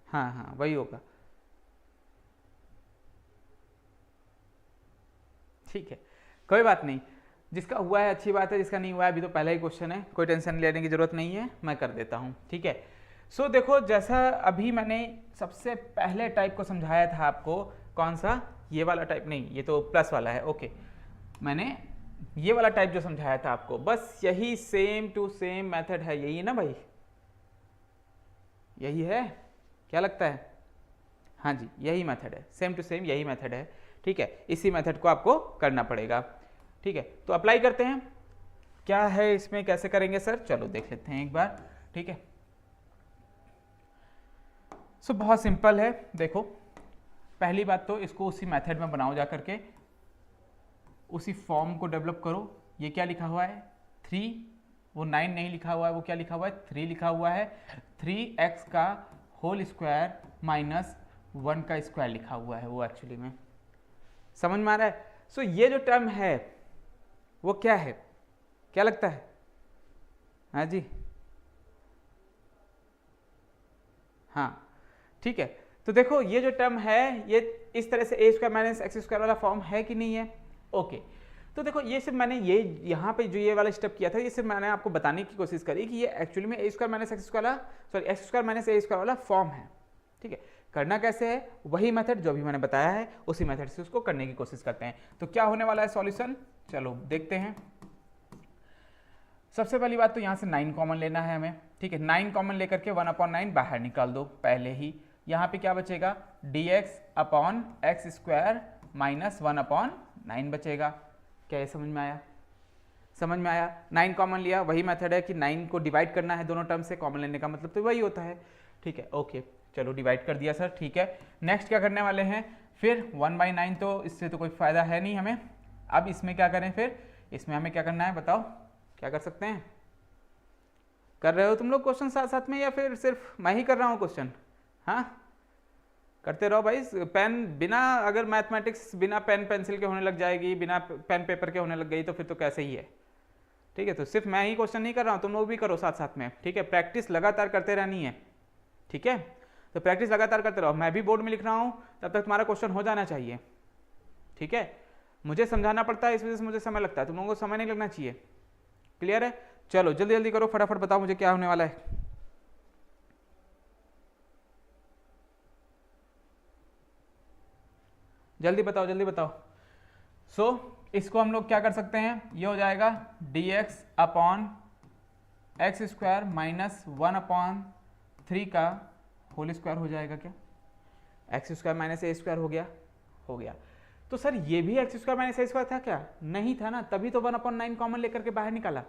हाँ हाँ वही होगा, ठीक है, कोई बात नहीं। जिसका हुआ है अच्छी बात है, जिसका नहीं हुआ है अभी तो पहला ही क्वेश्चन है, कोई टेंशन लेने की जरूरत नहीं है, मैं कर देता हूँ, ठीक है। देखो, जैसा अभी मैंने सबसे पहले टाइप को समझाया था आपको, कौन सा, ये वाला टाइप नहीं, ये तो प्लस वाला है, ओके, मैंने ये वाला टाइप जो समझाया था आपको, बस यही सेम टू सेम मेथड है, यही है ना भाई, यही है, क्या लगता है, हाँ जी यही मेथड है, सेम टू सेम यही मेथड है, ठीक है। इसी मेथड को आपको करना पड़ेगा, ठीक है। तो अप्लाई करते हैं, क्या है इसमें, कैसे करेंगे सर, चलो देख लेते हैं एक बार, ठीक है। बहुत सिंपल है, देखो पहली बात तो इसको उसी मेथड में बनाओ, जा करके उसी फॉर्म को डेवलप करो। ये क्या लिखा हुआ है 3, वो 9 नहीं लिखा हुआ है, वो क्या लिखा हुआ है 3 लिखा हुआ है, 3x का होल स्क्वायर माइनस 1 का स्क्वायर लिखा हुआ है, वो एक्चुअली में समझ में आ रहा है। ये जो टर्म है वो क्या है, क्या लगता है, हाँ जी, हाँ ठीक है। तो देखो ये जो टर्म है ये इस तरह से ए स्क्वायर माइनस एक्स स्क्वायर वाला फॉर्म है कि नहीं है, ओके। तो देखो ये सिर्फ मैंने ये यहाँ पे जो ये वाला स्टेप किया था, ये सिर्फ मैंने आपको बताने की कोशिश करी कि ये एक्चुअली में ए स्क्वायर माइनस एक्स स्क्वायर वाला, sorry x square minus a square वाला फॉर्म है, ठीक है। करना कैसे है, वही मेथड जो भी मैंने बताया है उसी मेथड से उसको करने की कोशिश करते हैं। तो क्या होने वाला है सॉल्यूशन, चलो देखते हैं। सबसे पहली बात तो यहाँ से 9 कॉमन लेना है हमें, ठीक है। 9 कॉमन लेकर के 1/9 बाहर निकाल दो पहले ही। यहाँ पे क्या बचेगा, dx upon x square minus 1/9 बचेगा। क्या ये समझ में आया, समझ में आया? 9 कॉमन लिया, वही मेथड है कि 9 को डिवाइड करना है दोनों टर्म से, कॉमन लेने का मतलब तो वही होता है। ठीक है, ओके, चलो डिवाइड कर दिया सर, ठीक है। नेक्स्ट क्या करने वाले हैं फिर, 1/9, तो इससे तो कोई फायदा है नहीं हमें। अब इसमें क्या करें फिर, इसमें हमें क्या करना है बताओ, क्या कर सकते हैं? कर रहे हो तुम लोग क्वेश्चन साथ साथ में, या फिर सिर्फ मैं ही कर रहा हूँ क्वेश्चन? हाँ, करते रहो भाई। पेन बिना, अगर मैथमेटिक्स बिना पेन पेंसिल के होने लग जाएगी, बिना पेन पेपर के होने लग गई, तो फिर तो कैसे ही है। ठीक है, तो सिर्फ मैं ही क्वेश्चन नहीं कर रहा हूँ, तुम लोग भी करो साथ साथ में। ठीक है, प्रैक्टिस लगातार करते रहनी है। ठीक है, तो प्रैक्टिस लगातार करते रहो। मैं भी बोर्ड में लिख रहा हूँ, तब तक तुम्हारा क्वेश्चन हो जाना चाहिए। ठीक है, मुझे समझाना पड़ता है, इस वजह से मुझे समय लगता है, तुम लोगों को समय नहीं लगना चाहिए। क्लियर है? चलो जल्दी जल्दी करो, फटाफट बताओ मुझे क्या होने वाला है। जल्दी बताओ, जल्दी बताओ। इसको हम लोग क्या कर सकते हैं, ये हो जाएगा dx upon x square minus 1/3 का होल स्क्वायर हो जाएगा क्या? X square minus a square हो गया, हो गया। तो सर ये भी x square minus a square था क्या? नहीं था ना, तभी तो 1/9 कॉमन लेकर के बाहर निकाला।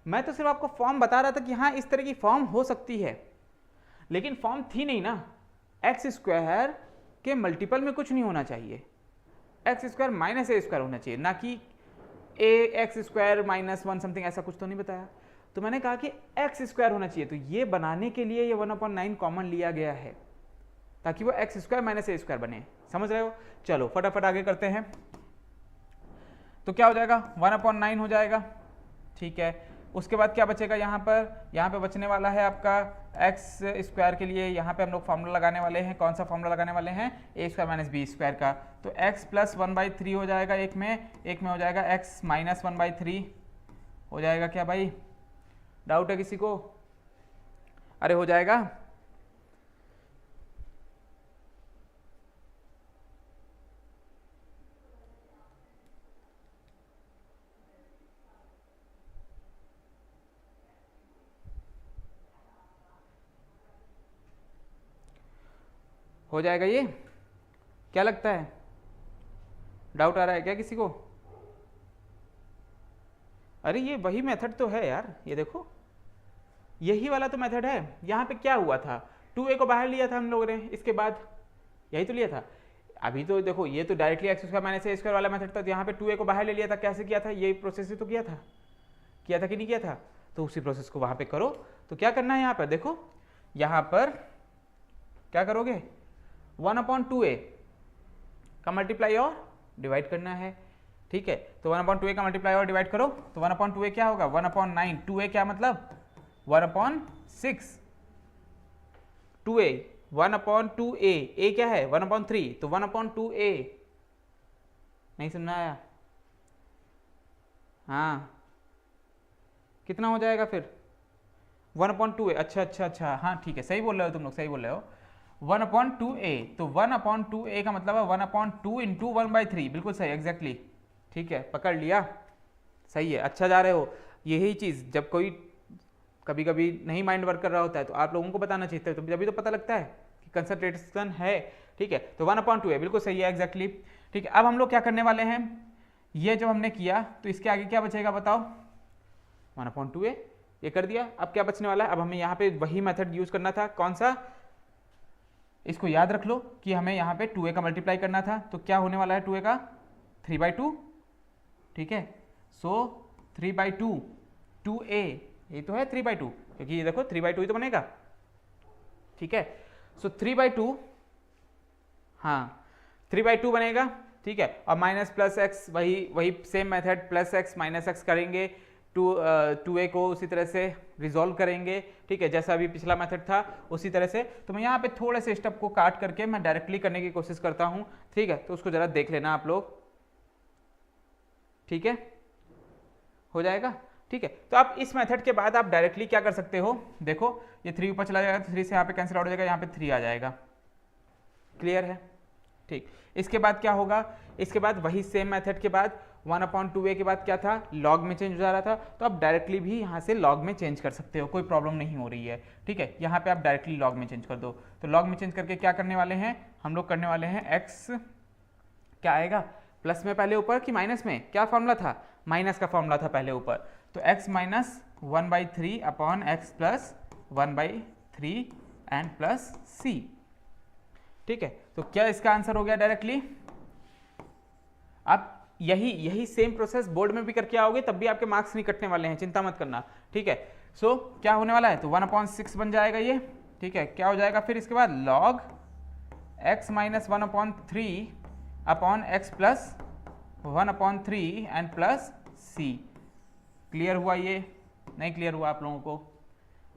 मैं तो सिर्फ आपको फॉर्म बता रहा था कि हाँ इस तरह की फॉर्म हो सकती है, लेकिन फॉर्म थी नहीं ना। एक्स स्क्वायर के मल्टीपल में कुछ नहीं होना चाहिए, x square minus a square होना चाहिए, ना कि ए एक्स स्क्वायर माइनस 1 समथिंग, ऐसा कुछ तो नहीं बताया। तो मैंने कहा कि एक्स स्क्वायर होना चाहिए, तो ये बनाने के लिए ये 1/9 कॉमन लिया गया है, ताकि वो x square minus a square बने। समझ रहे हो? चलो फटाफट आगे करते हैं। तो क्या हो जाएगा, 1/9 हो जाएगा। ठीक है, उसके बाद क्या बचेगा यहाँ पे बचने वाला है आपका एक्स स्क्वायर के लिए, यहाँ पे हम लोग फॉर्मूला लगाने वाले हैं। कौन सा फॉर्मूला लगाने वाले हैं? ए स्क्वायर माइनस बी स्क्वायर का। तो x प्लस 1/3 हो जाएगा, एक में हो जाएगा x माइनस 1/3 हो जाएगा क्या भाई? डाउट है किसी को? अरे हो जाएगा। हो जाएगा ये? क्या लगता है, डाउट आ रहा है क्या किसी को? अरे ये वही मेथड तो है यार, ये देखो यही वाला तो मेथड है। यहाँ पे क्या हुआ था, 2a को बाहर लिया था हम लोगों ने, इसके बाद यही तो लिया था। अभी तो देखो ये तो directly x square minus a square वाला मेथड था, तो यहाँ पे 2a को बाहर ले लिया था। कैसे किया था, ये प्रोसेस ही तो किया था कि नहीं किया था? तो उसी प्रोसेस को वहाँ पे करो। तो क्या करना है यहाँ पर, देखो यहाँ पर क्या करोगे, 1/2a का मल्टीप्लाई और डिवाइड करना है। ठीक है, तो 1/2a का मल्टीप्लाई और डिवाइड करो, तो 1/2a क्या होगा, 1/9। 2a क्या मतलब 1/6, 2a 1/2a, a क्या है 1/3, तो 1/2a। नहीं सुनना आया? हाँ, कितना हो जाएगा फिर 1/2a? अच्छा, हाँ ठीक है, सही बोल रहे हो तुम लोग, सही बोल रहे हो। 1/2a, तो 1/2a का मतलब है 1/2 इंटू 1/3, बिल्कुल सही, एग्जैक्टली। ठीक है, पकड़ लिया, सही है, अच्छा जा रहे हो। यही चीज़ जब कोई कभी कभी नहीं माइंड वर्क कर रहा होता है तो आप लोगों को बताना चाहिए, तो जब भी तो पता लगता है कि कंसंट्रेशन है। ठीक है, तो 1/2a बिल्कुल सही है, एग्जैक्टली। ठीक है, अब हम लोग क्या करने वाले हैं, ये जब हमने किया तो इसके आगे क्या बचेगा बताओ, 1/2a ये कर दिया। अब क्या बचने वाला है, अब हमें यहाँ पे वही मेथड यूज करना था। कौन सा, इसको याद रख लो कि हमें यहाँ पे 2a का मल्टीप्लाई करना था। तो क्या होने वाला है 2a का, 3/2। ठीक है, सो 3/2 2a, ये तो है 3/2, क्योंकि ये देखो 3/2 ही तो बनेगा। ठीक है, सो 3/2, हाँ 3/2 बनेगा। ठीक है, और माइनस प्लस एक्स, वही same method, plus x minus x करेंगे, 2a को उसी तरह से रिजॉल्व करेंगे। ठीक है, जैसा अभी पिछला मेथड था उसी तरह से। तो मैं यहाँ पे थोड़े से स्टेप को काट करके मैं डायरेक्टली करने की कोशिश करता हूँ। ठीक है, तो उसको जरा देख लेना आप लोग। ठीक है, हो जाएगा। ठीक है, तो आप इस मेथड के बाद आप डायरेक्टली क्या कर सकते हो, देखो ये 3 ऊपर चला जाएगा, तो 3 से यहाँ पे कैंसिल आउट हो जाएगा, यहाँ पे 3 आ जाएगा। क्लियर है? ठीक, इसके बाद क्या होगा, इसके बाद वही सेम मेथड के बाद 1/2a के बाद क्या था, लॉग में चेंज हो जा रहा था। तो आप डायरेक्टली भी यहाँ से लॉग में चेंज कर सकते हो, कोई प्रॉब्लम नहीं हो रही है। ठीक है, यहाँ पे आप डायरेक्टली लॉग में चेंज कर दो। तो लॉग में चेंज करके क्या करने वाले हैं हम लोग, करने वाले हैं x क्या आएगा, प्लस में पहले ऊपर कि माइनस में, क्या फॉर्मूला था, माइनस का फॉर्मूला था पहले ऊपर, तो x minus 1/3 upon x plus 1/3 and plus c। ठीक है, तो क्या इसका आंसर हो गया डायरेक्टली। आप यही सेम प्रोसेस बोर्ड में भी करके आओगे तब भी आपके मार्क्स नहीं कटने वाले हैं, चिंता मत करना। ठीक है, सो क्या होने वाला है, तो 1/6 बन जाएगा ये। ठीक है, क्या हो जाएगा फिर इसके बाद log x minus 1/3 upon x plus 1/3 and plus c। Clear हुआ ये, नहीं क्लियर हुआ आप लोगों को?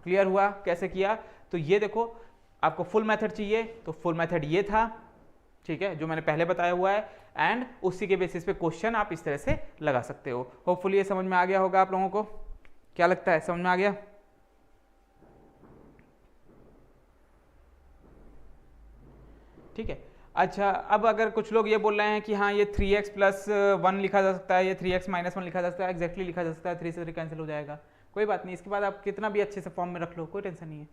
क्लियर हुआ कैसे किया? तो ये देखो, आपको फुल मेथड चाहिए तो फुल मेथड ये था, ठीक है, जो मैंने पहले बताया हुआ है, एंड उसी के बेसिस पे क्वेश्चन आप इस तरह से लगा सकते हो। होपफुली ये समझ में आ गया होगा आप लोगों को। क्या लगता है, समझ में आ गया? ठीक है, अच्छा, अब अगर कुछ लोग ये बोल रहे हैं कि हाँ ये 3x प्लस 1 लिखा जा सकता है, ये 3x माइनस 1 लिखा जा सकता है, एग्जैक्टली लिखा जा सकता है, 3 से 3 कैंसिल हो जाएगा, कोई बात नहीं, इसके बाद आप कितना भी अच्छे से फॉर्म में रख लो, कोई टेंशन नहीं है।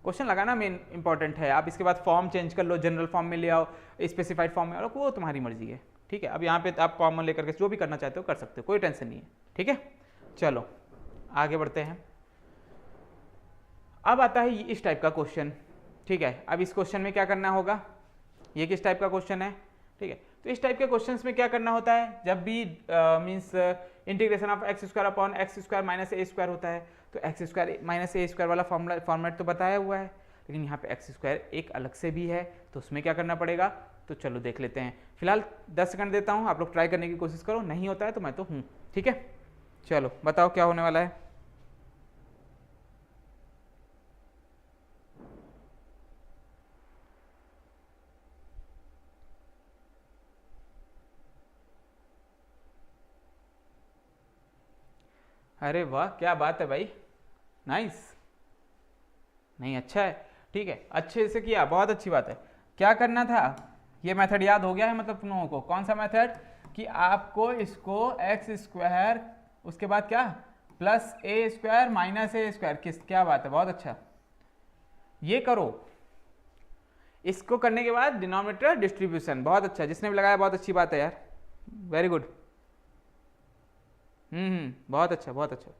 क्वेश्चन लगाना मेन इंपॉर्टेंट है, आप इसके बाद फॉर्म चेंज कर लो, जनरल फॉर्म में ले आओ, स्पेसिफाइड फॉर्म में आओ, वो तुम्हारी मर्जी है। ठीक है, अब यहाँ पे आप कॉमन लेकर के जो भी करना चाहते हो कर सकते हो, कोई टेंशन नहीं है। ठीक है, चलो आगे बढ़ते हैं। अब आता है इस टाइप का क्वेश्चन। ठीक है, अब इस क्वेश्चन में क्या करना होगा, ये किस टाइप का क्वेश्चन है? ठीक है, तो इस टाइप के क्वेश्चंस में क्या करना होता है, जब भी means integration of x square upon x square minus a square होता है, तो x square minus a square वाला फॉर्मेट तो बताया हुआ है, लेकिन यहाँ पे एक्स स्क्वायर एक अलग से भी है, तो उसमें क्या करना पड़ेगा, तो चलो देख लेते हैं। फिलहाल 10 सेकंड देता हूँ, आप लोग ट्राई करने की कोशिश करो, नहीं होता है तो मैं तो हूँ। ठीक है, चलो बताओ क्या होने वाला है। अरे वाह, क्या बात है भाई, नाइस, नहीं अच्छा है। ठीक है, अच्छे से किया, बहुत अच्छी बात है। क्या करना था, ये मेथड याद हो गया है मतलब तुम लोगों को? कौन सा मेथड, कि आपको इसको एक्स स्क्वायर उसके बाद क्या plus A square minus a square, किस, क्या बात है, बहुत अच्छा, ये करो। इसको करने के बाद डिनोमिनेटर डिस्ट्रीब्यूशन, बहुत अच्छा, जिसने भी लगाया बहुत अच्छी बात है यार, वेरी गुड। बहुत अच्छा, बहुत अच्छा,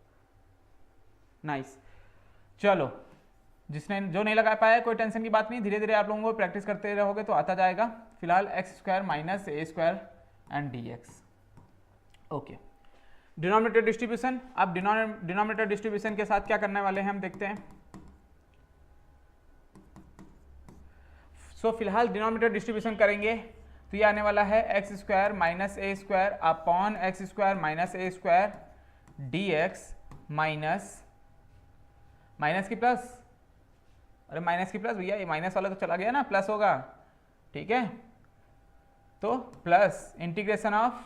नाइस। चलो, जिसने जो नहीं लगा पाया कोई टेंशन की बात नहीं, धीरे धीरे आप लोगों को प्रैक्टिस करते रहोगे तो आता जाएगा। फिलहाल x square minus a square and D x. Okay, denominator distribution. अब डिनोमिनेटर डिस्ट्रीब्यूशन के साथ क्या करने वाले हैं हम देखते हैं। सो फिलहाल डिनोमिनेटर डिस्ट्रीब्यूशन करेंगे तो ये आने वाला है x square minus a square upon x square minus a square d x minus की प्लस, अरे माइनस की प्लस भैया, ये माइनस वाला तो चला गया ना, प्लस होगा। ठीक है, तो plus integration of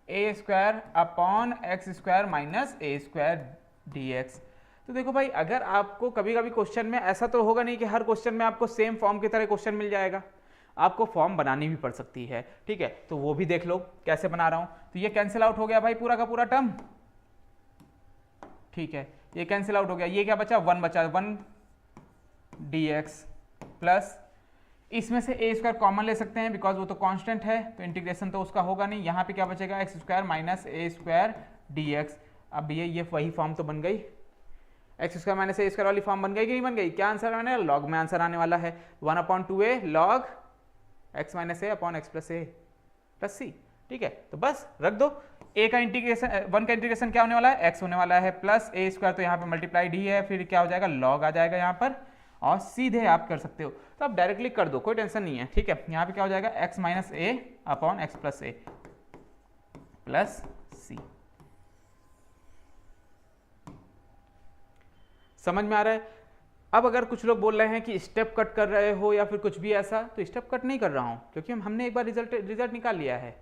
A square upon x square minus a square d x. तो देखो भाई, अगर आपको कभी कभी क्वेश्चन में ऐसा तो होगा नहीं कि हर क्वेश्चन में आपको सेम फॉर्म की तरह क्वेश्चन मिल जाएगा, आपको फॉर्म बनानी भी पड़ सकती है। ठीक है, तो वो भी देख लो कैसे बना रहा हूं। तो ये कैंसिल आउट हो गया भाई, पूरा का पूरा टर्म। ठीक है, ये कैंसिल आउट हो गया, ये क्या बचा, 1 बचा, 1 dx प्लस इसमें से ए स्क्वायर कॉमन ले सकते हैं बिकॉज वो तो कांस्टेंट है, तो इंटीग्रेशन तो उसका होगा नहीं। यहाँ पे क्या बचेगा, x square minus a square d x. अब ये वही फॉर्म तो बन गई, x square minus a square वाली फॉर्म बन गई कि नहीं बन गई? क्या आंसर आने वाला, लॉग में आंसर आने वाला है 1/2a लॉग एक्स माइनस ए अपॉन एक्स प्लस ए प्लस सी। ठीक है, तो बस रख दो। ए का इंटीग्रेशन, 1 का इंटीग्रेशन क्या होने वाला है, एक्स होने वाला है, प्लस ए स्क्वायर तो यहाँ पे मल्टीप्लाइड ही है, फिर क्या हो जाएगा, लॉग आ जाएगा यहाँ पर, और सीधे आप कर सकते हो। तो आप डायरेक्टली कर दो, कोई टेंशन नहीं है। ठीक है, यहाँ पे क्या हो जाएगा, एक्स माइनस ए अपॉन एक्स प्लस ए प्लस सी। समझ में आ रहा है? अब अगर कुछ लोग बोल रहे हैं कि स्टेप कट कर रहे हो या फिर कुछ भी ऐसा, तो स्टेप कट नहीं कर रहा हूं, क्योंकि हमने एक बार रिजल्ट निकाल लिया है।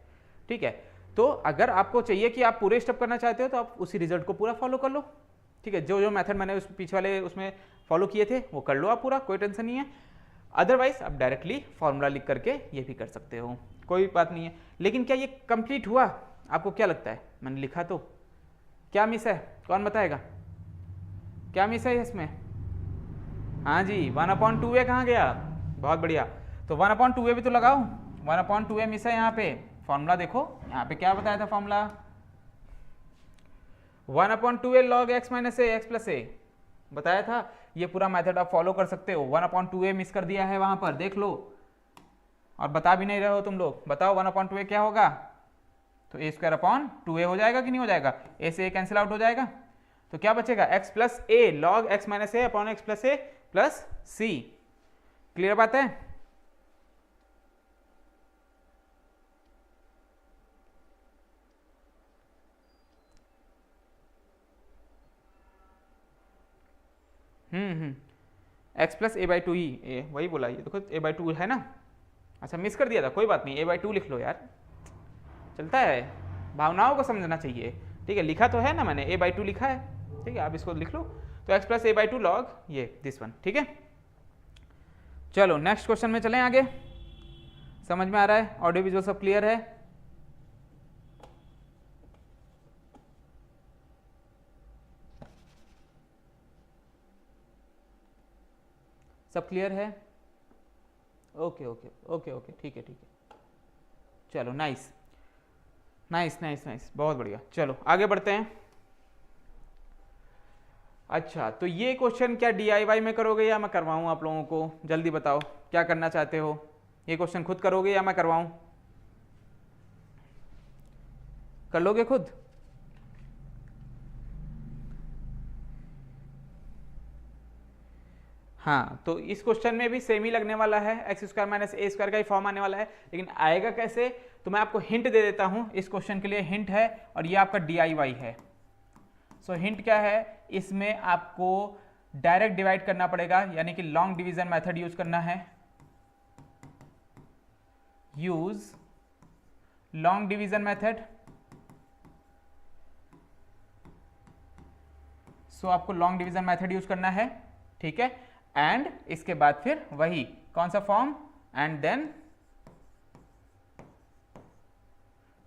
ठीक है, तो अगर आपको चाहिए कि आप पूरे स्टेप करना चाहते हो तो आप उसी रिजल्ट को पूरा फॉलो कर लो। ठीक है, जो मेथड मैंने उस पीछे वाले उसमें फॉलो किए थे वो कर लो आप पूरा, कोई टेंशन नहीं है। अदरवाइज आप डायरेक्टली फॉर्मूला लिख करके ये भी कर सकते हो, कोई बात नहीं है। लेकिन क्या ये कंप्लीट हुआ, आपको क्या लगता है? मैंने लिखा तो, क्या मिस है, कौन बताएगा क्या मिस है इसमें? हाँ जी, 1/2a कहाँ गया? बहुत बढ़िया, तो 1/2a भी तो लगाओ, 1/2a मिस है यहाँ पे। फॉर्मूला देखो, यहाँ पे क्या बताया था formula, 1/2a log x minus a x plus a, बताया था। ये पूरा मेथड आप फॉलो कर सकते हो। 1/2a मिस कर दिया है वहां पर, देख लो, और बता भी नहीं रहे हो तुम लोग। बताओ 1/2a क्या होगा? तो a² हो जाएगा कि नहीं हो जाएगा? a से a कैंसिल आउट हो जाएगा, तो क्या बचेगा? x प्लस ए लॉग x माइनस ए अपॉन एक्स प्लस ए प्लस सी। क्लियर बात है? एक्स प्लस a/2 ही, वही बोला, ये देखो a/2 है ना। अच्छा मिस कर दिया था, कोई बात नहीं, a/2 लिख लो यार, चलता है, भावनाओं को समझना चाहिए। ठीक है, लिखा तो है ना मैंने, a/2 लिखा है, ठीक है, आप इसको लिख लो। तो x प्लस a/2 लॉग ये दिस वन, ठीक है। चलो नेक्स्ट क्वेश्चन में चलें आगे। समझ में आ रहा है? ऑडियो विजुअल सब क्लियर है? सब क्लियर है? ओके ओके ओके ओके, ठीक है ठीक है। चलो नाइस नाइस नाइस नाइस, बहुत बढ़िया। चलो आगे बढ़ते हैं। अच्छा, तो ये क्वेश्चन क्या DIY में करोगे या मैं करवाऊँ आप लोगों को? जल्दी बताओ क्या करना चाहते हो। ये क्वेश्चन खुद करोगे या मैं करवाऊँ? कर लोगे खुद? हाँ, तो इस क्वेश्चन में भी सेम ही लगने वाला है, x² माइनस a² का ही फॉर्म आने वाला है। लेकिन आएगा कैसे, तो मैं आपको हिंट दे देता हूं। इस क्वेश्चन के लिए हिंट है, और ये आपका DIY है। सो हिंट क्या है, इसमें आपको डायरेक्ट डिवाइड करना पड़ेगा, यानी कि लॉन्ग डिवीजन मेथड यूज करना है। Use long division method. So आपको लॉन्ग डिवीजन मेथड यूज करना है, ठीक है। एंड इसके बाद फिर वही कौन सा form, and then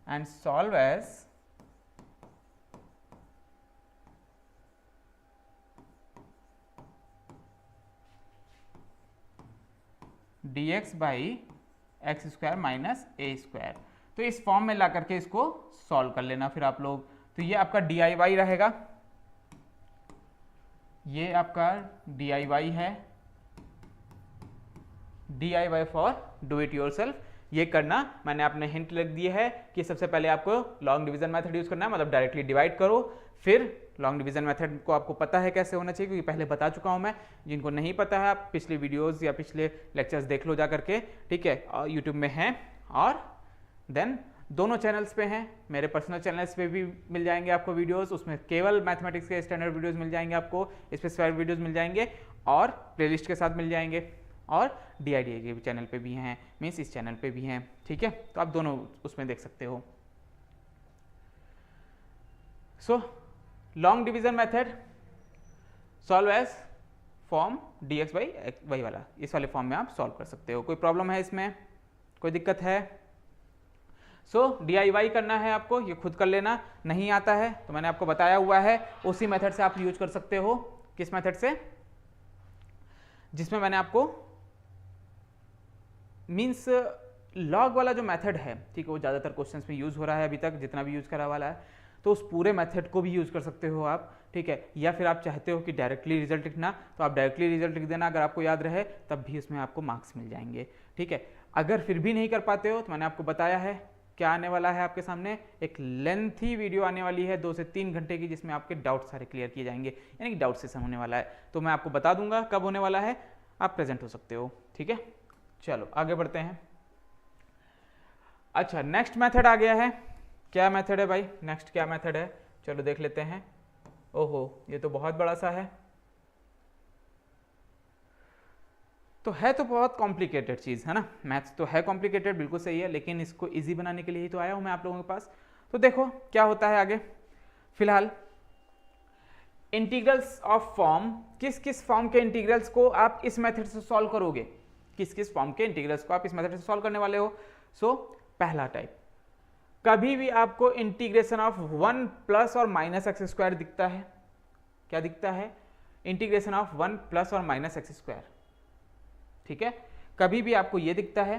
and solve as dx by x² minus a²। तो इस फॉर्म में ला करके इसको सॉल्व कर लेना फिर आप लोग। तो ये आपका DIY रहेगा, ये आपका DIY है, DIY for do it yourself. ये करना मैंने आपने हिंट लिख दिया है कि सबसे पहले आपको लॉन्ग डिवीजन मेथड यूज करना है, मतलब डायरेक्टली डिवाइड करो। फिर लॉन्ग डिवीजन मेथड को आपको पता है कैसे होना चाहिए, क्योंकि पहले बता चुका हूं मैं। जिनको नहीं पता है आप पिछले वीडियोस या पिछले लेक्चर्स देख लो जा करके, ठीक है, यूट्यूब में हैं, और देन दोनों चैनल्स पे हैं। मेरे पर्सनल चैनल्स पे भी मिल जाएंगे आपको वीडियोस, उसमें केवल मैथमेटिक्स के स्टैंडर्ड वीडियोस मिल जाएंगे आपको, स्पेसिफाइड वीडियोस मिल जाएंगे, और प्लेलिस्ट के साथ मिल जाएंगे, और DIDA के चैनल पे भी हैं, मीन्स इस चैनल पे भी हैं, ठीक है। तो आप दोनों उसमें देख सकते हो। So long division method solve as form dx by वही वाला, इस वाले फॉर्म में आप सॉल्व कर सकते हो। कोई प्रॉब्लम है इसमें, कोई दिक्कत है? सो DIY करना है आपको, ये खुद कर लेना। नहीं आता है तो मैंने आपको बताया हुआ है, उसी मेथड से आप यूज कर सकते हो। किस मेथड से? जिसमें मैंने आपको मीन्स लॉग वाला जो मेथड है, ठीक है, वो ज़्यादातर क्वेश्चंस में यूज हो रहा है अभी तक, जितना भी यूज करा वाला है, तो उस पूरे मेथड को भी यूज कर सकते हो आप, ठीक है। या फिर आप चाहते हो कि डायरेक्टली रिजल्ट लिखना, तो आप डायरेक्टली रिजल्ट लिख देना, अगर आपको याद रहे तब भी उसमें आपको मार्क्स मिल जाएंगे, ठीक है। अगर फिर भी नहीं कर पाते हो तो मैंने आपको बताया है क्या आने वाला है आपके सामने, एक लेंथी वीडियो आने वाली है 2 से 3 घंटे की, जिसमें आपके डाउट सारे क्लियर किए जाएंगे, यानी कि डाउट सेशन होने वाला है। तो मैं आपको बता दूंगा कब होने वाला है, आप प्रेजेंट हो सकते हो, ठीक है। चलो आगे बढ़ते हैं। अच्छा, नेक्स्ट मेथड आ गया है। क्या मेथड है भाई? नेक्स्ट क्या मेथड है, चलो देख लेते हैं। ओहो, ये तो बहुत बड़ा सा है, तो बहुत कॉम्प्लिकेटेड चीज़ है ना। मैथ्स तो है कॉम्प्लिकेटेड, बिल्कुल सही है, लेकिन इसको इजी बनाने के लिए ही तो आया हूं मैं आप लोगों के पास। तो देखो क्या होता है आगे। फिलहाल इंटीग्रल्स ऑफ फॉर्म, किस किस फॉर्म के इंटीग्रल्स को आप इस मेथड से सॉल्व करोगे, किस किस फॉर्म के इंटीग्रल्स को आप इस मेथड से सॉल्व करने वाले हो। सो पहला टाइप, कभी भी आपको इंटीग्रेशन ऑफ 1 प्लस और माइनस x² दिखता है, क्या दिखता है? इंटीग्रेशन ऑफ 1 प्लस और माइनस x², ठीक है। कभी भी आपको यह दिखता है,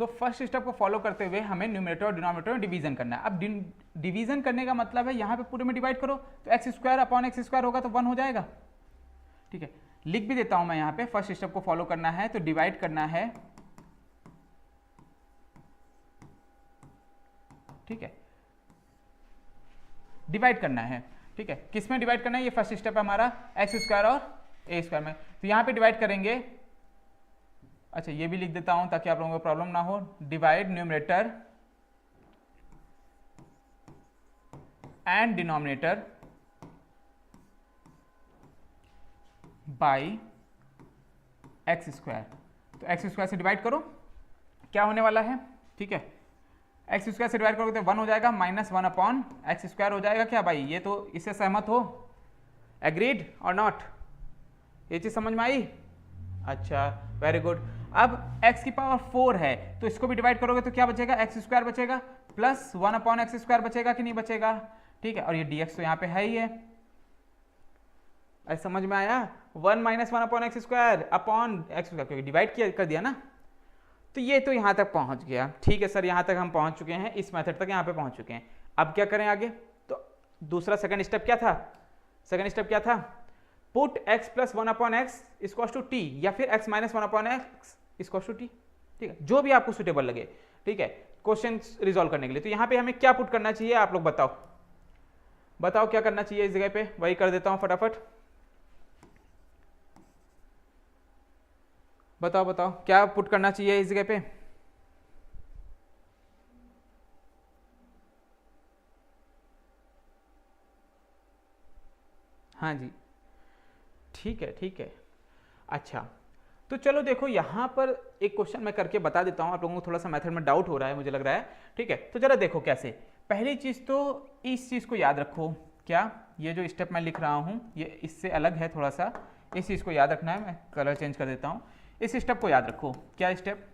सो फर्स्ट स्टेप को फॉलो करते हुए हमें न्यूमरेटर और डिनोमिनेटर में डिवीजन करना है। अब डिवीजन करने का मतलब है यहाँ पे पूरे में डिवाइड करो, तो x square upon x square होगा तो 1 हो जाएगा। ठीक है, लिख भी देता हूं मैं यहाँ पे, फर्स्ट स्टेप को फॉलो करना है तो डिवाइड करना है। ठीक है, डिवाइड करना है। ठीक है, किस में डिवाइड करना है, ये फर्स्ट स्टेप है हमारा, एक्स स्क्वायर और ए स्क्वायर में। तो यहाँ पे डिवाइड करेंगे, अच्छा ये भी लिख देता हूं ताकि आप लोगों को प्रॉब्लम ना हो, divide numerator and denominator by x square. तो एक्स स्क्वायर से डिवाइड करो, क्या होने वाला है, ठीक है, एक्स स्क्वायर से डिवाइड करोगे तो 1 हो जाएगा, -1 अपॉन एक्स स्क्वायर हो जाएगा। क्या भाई, ये तो इससे सहमत हो, एग्रीड और नॉट, ये चीज समझ में आई? अच्छा, वेरी गुड। अब x की पावर 4 है तो इसको भी डिवाइड करोगे तो क्या बचेगा, एक्स स्क्वायर बचेगा प्लस 1 अपॉन एक्स स्क्वायर बचेगा कि नहीं बचेगा? ठीक है, और ये dx तो यहाँ पे है ही है। ऐसा समझ में आया, 1 - 1 upon x square upon x square, क्योंकि डिवाइड कर दिया ना, तो ये तो यहाँ तक पहुँच गया। ठीक है सर, यहाँ तक हम पहुँच चुके हैं, इस मेथड तक यहाँ पे पहुँच चुके हैं। अब क्या करें आगे, तो दूसरा सेकंड स्टेप क्या था, सेकंड स्टेप क्या था, put x plus 1 upon X equals to T, या फिर x minus 1 upon X equals to T. ठीक है, जो भी आपको सुटेबल लगे। ठीक है, क्वेश्चन रिजॉल्व करने के लिए। तो यहाँ पे हमें क्या पुट करना चाहिए, आप लोग बताओ, बताओ क्या करना चाहिए इस जगह पे, वही कर देता हूं फटाफट। बताओ बताओ क्या पुट करना चाहिए इस जगह पे। हाँ जी, ठीक है ठीक है। अच्छा, तो चलो देखो यहाँ पर एक क्वेश्चन मैं करके बता देता हूँ, आप लोगों को थोड़ा सा मेथड में डाउट हो रहा है मुझे लग रहा है। ठीक है, तो जरा देखो कैसे। पहली चीज़ तो इस चीज़ को याद रखो, क्या ये जो स्टेप मैं लिख रहा हूँ ये इससे अलग है थोड़ा सा, इस चीज़ को याद रखना है। मैं कलर चेंज कर देता हूँ, इस स्टेप को याद रखो। क्या स्टेप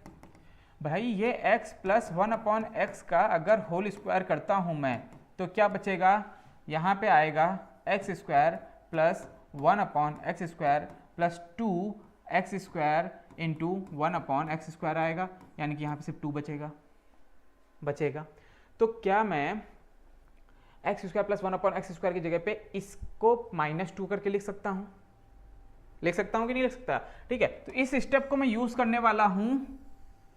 भाई, ये x प्लस 1 अपॉन एक्स का अगर होल स्क्वायर करता हूँ मैं तो क्या बचेगा, यहाँ पे आएगा x square plus 1 upon x square plus 2 x square into 1 upon x square आएगा, यानी कि यहाँ पे सिर्फ 2 बचेगा। तो क्या मैं x square plus 1 upon x square की जगह पे इसको -2 करके लिख सकता हूँ, लिख सकता हूँ कि नहीं लिख सकता? ठीक है, तो इस स्टेप को मैं यूज करने वाला हूँ,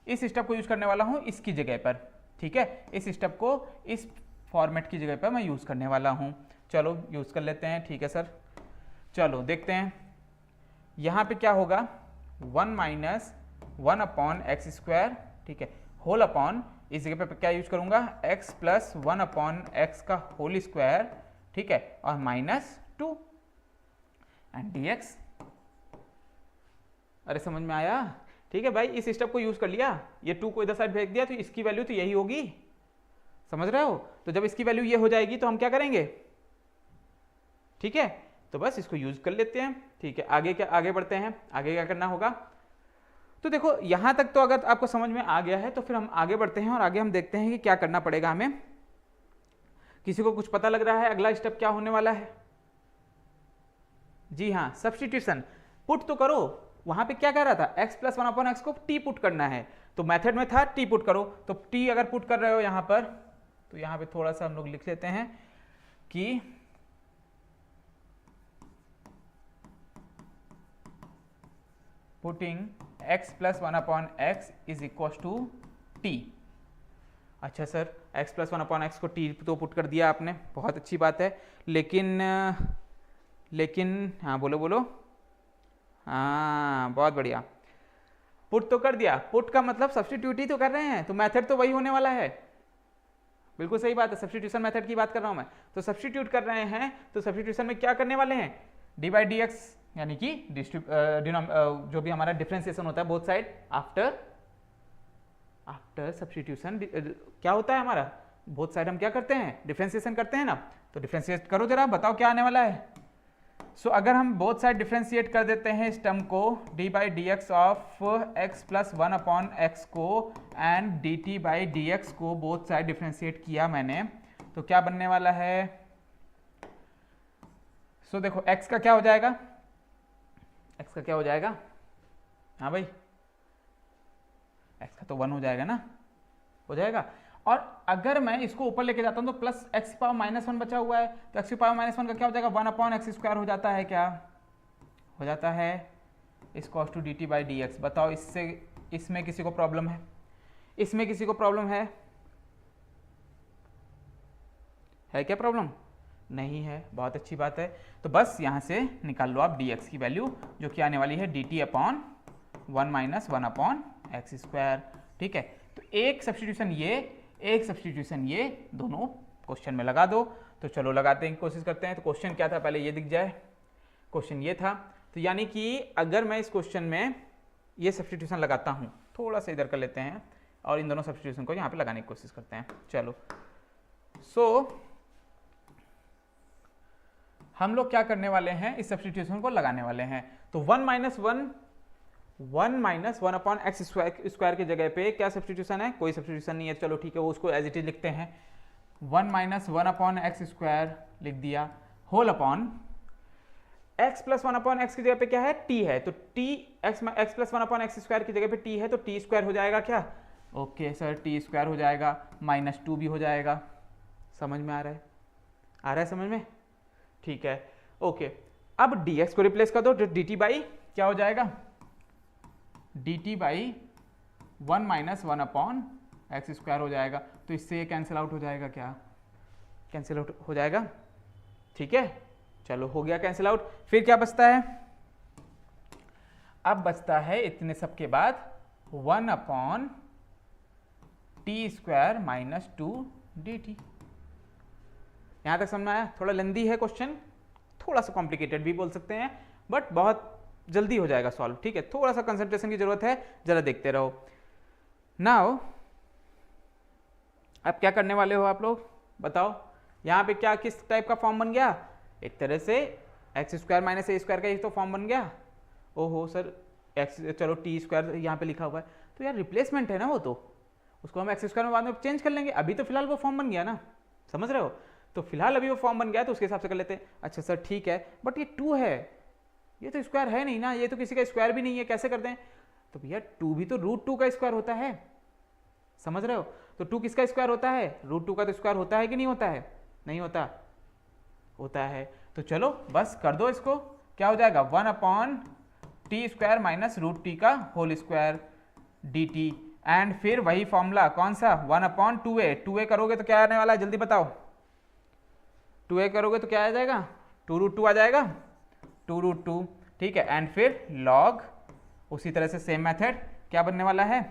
इस स्टेप को यूज करने वाला हूँ इसकी जगह पर। ठीक है, इस स्टेप को इस फॉर्मेट की जगह पर मैं यूज करने वाला हूँ। चलो यूज कर लेते हैं। ठीक है सर, चलो देखते हैं यहाँ पे क्या होगा, 1 माइनस 1 अपॉन एक्स स्क्वायर, ठीक है, होल अपॉन, इस जगह पे क्या यूज करूंगा, x प्लस 1 अपॉन एक्स का होल स्क्वायर, ठीक है, और -2 एंड dx। अरे समझ में आया? ठीक है भाई, इस स्टेप को यूज कर लिया, ये 2 को इधर साइड भेज दिया तो इसकी वैल्यू तो यही होगी, समझ रहे हो? तो जब इसकी वैल्यू ये हो जाएगी तो हम क्या करेंगे, ठीक है, तो बस इसको यूज कर लेते हैं। ठीक है, आगे बढ़ते हैं, आगे क्या करना होगा। तो देखो यहां तक तो अगर आपको समझ में आ गया है तो फिर हम आगे बढ़ते हैं और आगे हम देखते हैं कि क्या करना पड़ेगा हमें। किसी को कुछ पता लग रहा है अगला स्टेप क्या होने वाला है? जी हाँ, सब्स्टिट्यूशन। पुट तो करो, वहां पे क्या कह रहा था, x प्लस 1 अपॉन एक्स को t पुट करना है, तो मेथड में था t पुट करो, तो t अगर पुट कर रहे हो यहां पर, तो यहां पे थोड़ा सा हम लोग लिख लेते हैं कि putting x plus 1 upon X is equal to t। अच्छा sir, x plus 1 upon x को t तो पुट कर दिया आपने, बहुत अच्छी बात है, लेकिन हाँ बोलो, हाँ बहुत बढ़िया, पुट तो कर दिया। पुट का मतलब सब्स्टिट्यूट ही तो कर रहे हैं, तो मेथड तो वही होने वाला है। बिल्कुल सही बात है, सब्स्टिट्यूशन मेथड की बात कर रहा हूं मैं। तो सब्स्टिट्यूट कर रहे हैं, तो सब्स्टिट्यूशन में क्या करने वाले हैं, डी बाई डी एक्स, यानी कि जो भी हमारा डिफरेंशिएशन होता है बोथ साइड आफ्टर सब्स्टिट्यूशन, क्या होता है हमारा, बोथ साइड हम क्या करते हैं, डिफरेंशिएशन करते हैं ना। तो डिफरेंशिएट करो जरा, बताओ क्या आने वाला है। सो अगर हम बोथ साइड डिफरेंशिएट कर देते हैं इस टर्म को, d by D x of x plus 1 upon x को and d t by D x को बोथ साइड डिफरेंशिएट किया मैंने, तो क्या बनने वाला है। सो देखो x का क्या हो जाएगा, x का क्या हो जाएगा, हाँ भाई x का तो 1 हो जाएगा ना, हो जाएगा। और अगर मैं इसको ऊपर लेके जाता हूँ तो प्लस एक्स की पावर -1 बचा हुआ है, तो एक्स की पावर -1 का क्या हो जाएगा, 1/x² हो जाता है, क्या हो जाता है, इस cos to dt by D X. बताओ इससे, इसमें किसी को प्रॉब्लम है, इसमें किसी को प्रॉब्लम है क्या प्रॉब्लम, नहीं है, बहुत अच्छी बात है। तो बस यहाँ से निकाल लो आप dx की वैल्यू, जो कि आने वाली है dt अपॉन 1 - 1/x²। ठीक है, तो एक सब्स्टिट्यूशन ये, एक सब्स्टिट्यूशन ये, दोनों क्वेश्चन में लगा दो। तो चलो लगाते हैं, कोशिश करते हैं। तो क्वेश्चन क्या था, पहले ये दिख जाए, क्वेश्चन ये था। तो यानी कि अगर मैं इस क्वेश्चन में ये सब्स्टिट्यूशन लगाता हूँ, थोड़ा सा इधर कर लेते हैं और इन दोनों सब्स्टिट्यूशन को यहाँ पे लगाने की कोशिश करते हैं। चलो, सो हम लोग क्या करने वाले हैं, इस सब्स्टिट्यूशन को लगाने वाले हैं। तो 1 - 1/x² की जगह पे क्या सब्स्टिट्यूशन है, कोई सब्स्टिट्यूशन नहीं है, चलो ठीक है, वो उसको एज इट इज लिखते हैं। 1 - 1/x² लिख दिया, होल अपॉन x + 1/x की जगह पे क्या है, t है, तो t x + 1/x² की जगह पे t है, तो t² हो जाएगा क्या, ओके सर, t² हो जाएगा, -2 भी हो जाएगा। समझ में आ रहा है, आ रहा है समझ में, ठीक है, ओके। अब dx को रिप्लेस कर दो, तो dt बाई क्या हो जाएगा, dt बाई 1 - 1/x² हो जाएगा। तो इससे ये कैंसिल आउट हो जाएगा, क्या कैंसिल आउट हो जाएगा, ठीक है, चलो हो गया कैंसिल आउट। फिर क्या बचता है, अब बचता है इतने सब के बाद 1/t² - 2dt। यहां तक समझ में आया, थोड़ा लेंदी है क्वेश्चन, थोड़ा सा कॉम्प्लिकेटेड भी बोल सकते हैं, बट बहुत जल्दी हो जाएगा सॉल्व। ठीक है, थोड़ा सा कंसंट्रेशन की जरूरत है, जरा देखते रहो। नाउ अब क्या करने वाले हो आप लोग, बताओ यहाँ पे क्या किस टाइप का फॉर्म बन गया, एक तरह से x² - a² का ही तो फॉर्म बन गया। ओहो सर, x चलो t² यहाँ पे लिखा हुआ है, तो यार रिप्लेसमेंट है ना वो, तो उसको हम x² में बाद में चेंज कर लेंगे, अभी तो फिलहाल वो फॉर्म बन गया ना, समझ रहे हो, तो फिलहाल अभी वो फॉर्म बन गया, तो उसके हिसाब से कर लेते हैं। अच्छा सर ठीक है, बट ये 2 है, ये तो स्क्वायर है नहीं ना, ये तो किसी का स्क्वायर भी नहीं है, कैसे करते हैं, तो भैया 2 भी तो √2 का स्क्वायर होता है, समझ रहे हो, तो 2 किसका स्क्वायर होता है, √2 का तो स्क्वायर होता है कि नहीं होता है, नहीं होता, होता है। तो चलो बस कर दो इसको, क्या हो जाएगा, 1/t² - √t का होल स्क्वायर dt, एंड फिर वही फॉर्मूला कौन सा, 1/2a, 2a करोगे तो क्या आने वाला है, जल्दी बताओ, 2a करोगे तो क्या आ जाएगा, 2√2 आ जाएगा, 2√2, ठीक है, एंड फिर log, उसी तरह से सेम मेथड क्या बनने वाला है,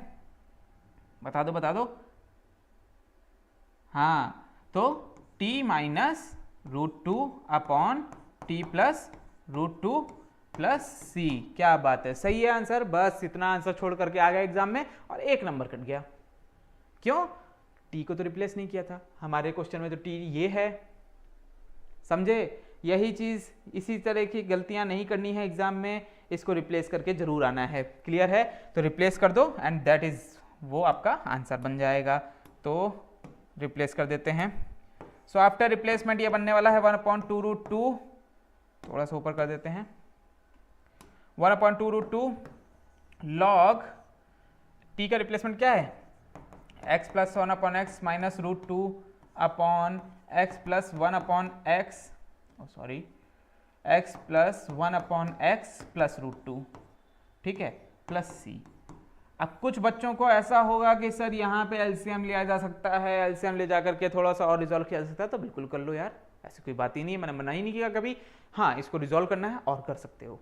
बता दो बता दो, हाँ, तो t - √2/t + √2 + c, क्या बात है, सही है आंसर। बस इतना आंसर छोड़ करके आ गया एग्जाम में और 1 नंबर कट गया, क्यों, t को तो रिप्लेस नहीं किया था हमारे क्वेश्चन में, तो t ये है, समझे, यही चीज, इसी तरह की गलतियां नहीं करनी है एग्जाम में, इसको रिप्लेस करके जरूर आना है, क्लियर है, तो रिप्लेस कर दो एंड दैट इज, वो आपका आंसर बन जाएगा। तो रिप्लेस कर देते हैं, सो आफ्टर रिप्लेसमेंट ये बनने वाला है 1/2√2, थोड़ा सा ऊपर कर देते हैं, 1/2√2 log t का रिप्लेसमेंट क्या है, x + 1/x - √2/x + 1/x, sorry, x + 1/x + √2, ठीक है, प्लस c। अब कुछ बच्चों को ऐसा होगा कि सर यहाँ पे एलसीएम लिया जा सकता है, एलसीएम ले जा करके थोड़ा सा और रिजॉल्व किया जा सकता है, तो बिल्कुल कर लो यार, ऐसी कोई बात ही नहीं है, मैंने मना ही नहीं किया कभी, हाँ इसको रिजॉल्व करना है और कर सकते हो,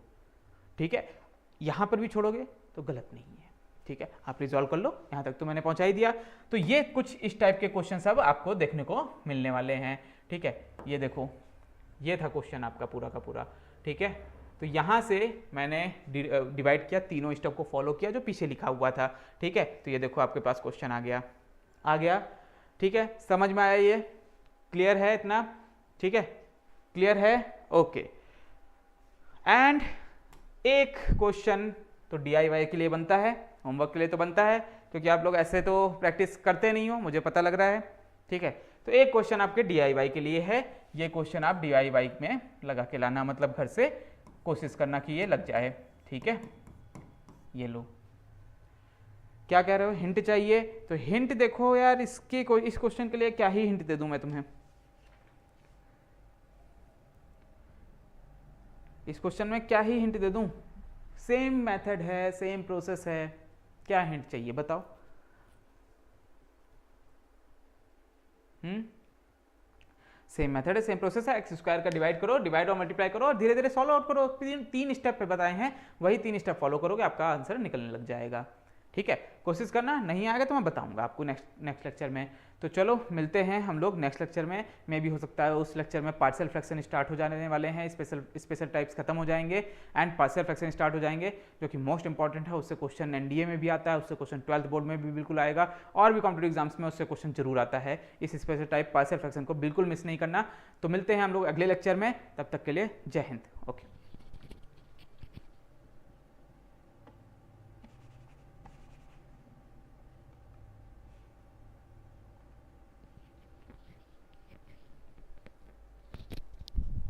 ठीक है, यहाँ पर भी छोड़ोगे तो गलत नहीं है, ठीक है, आप रिजॉल्व कर लो, यहाँ तक तो मैंने पहुँचा ही दिया। तो ये कुछ इस टाइप के क्वेश्चन सब आपको देखने को मिलने वाले हैं, ठीक है, ये देखो, ये था क्वेश्चन आपका पूरा का पूरा, ठीक है, तो यहाँ से मैंने डिवाइड किया, तीनों स्टेप को फॉलो किया जो पीछे लिखा हुआ था, ठीक है, तो ये देखो आपके पास क्वेश्चन आ गया, ठीक है, समझ में आया, ये क्लियर है इतना, ठीक है, क्लियर है, ओके। एंड एक क्वेश्चन तो DIY के लिए बनता है, होमवर्क के लिए तो बनता है, क्योंकि आप लोग ऐसे तो प्रैक्टिस करते नहीं हो, मुझे पता लग रहा है, ठीक है, तो एक क्वेश्चन आपके DIY के लिए है, ये क्वेश्चन आप DIY में लगा के लाना, मतलब घर से कोशिश करना कि ये लग जाए, ठीक है, ये लो, क्या कह रहे हो, हिंट चाहिए? तो हिंट देखो यार, इसके इस क्वेश्चन के लिए क्या ही हिंट दे दूं मैं तुम्हें। इस क्वेश्चन में क्या ही हिंट दे दूं? सेम मेथड है, सेम प्रोसेस है, क्या हिंट चाहिए बताओ? सेम मेथड है, सेम प्रोसेस है, एक्स स्क्वायर का डिवाइड करो, डिवाइड और मल्टीप्लाई करो और धीरे धीरे सॉल्व आउट करो। तीन स्टेप पे बताए हैं, वही 3 स्टेप फॉलो करोगे, आपका आंसर निकलने लग जाएगा। ठीक है, कोशिश करना, नहीं आएगा तो मैं बताऊंगा आपको नेक्स्ट लेक्चर में। तो चलो मिलते हैं हम लोग नेक्स्ट लेक्चर में। मे भी हो सकता है उस लेक्चर में पार्शियल फ्रैक्शन स्टार्ट हो जाने वाले हैं, स्पेशल टाइप्स खत्म हो जाएंगे एंड पार्शियल फ्रैक्शन स्टार्ट हो जाएंगे, जो कि मोस्ट इंपॉर्टेंट है। उससे क्वेश्चन एनडीए में भी आता है, उससे क्वेश्चन 12th बोर्ड में भी बिल्कुल आएगा, और भी कॉम्पिटेटिव एग्जाम्स में उससे क्वेश्चन जरूर आता है। इस स्पेशल टाइप पार्शियल फ्रैक्शन को बिल्कुल मिस नहीं करना। तो मिलते हैं हम लोग अगले लेक्चर में, तब तक के लिए जय हिंद। ओके।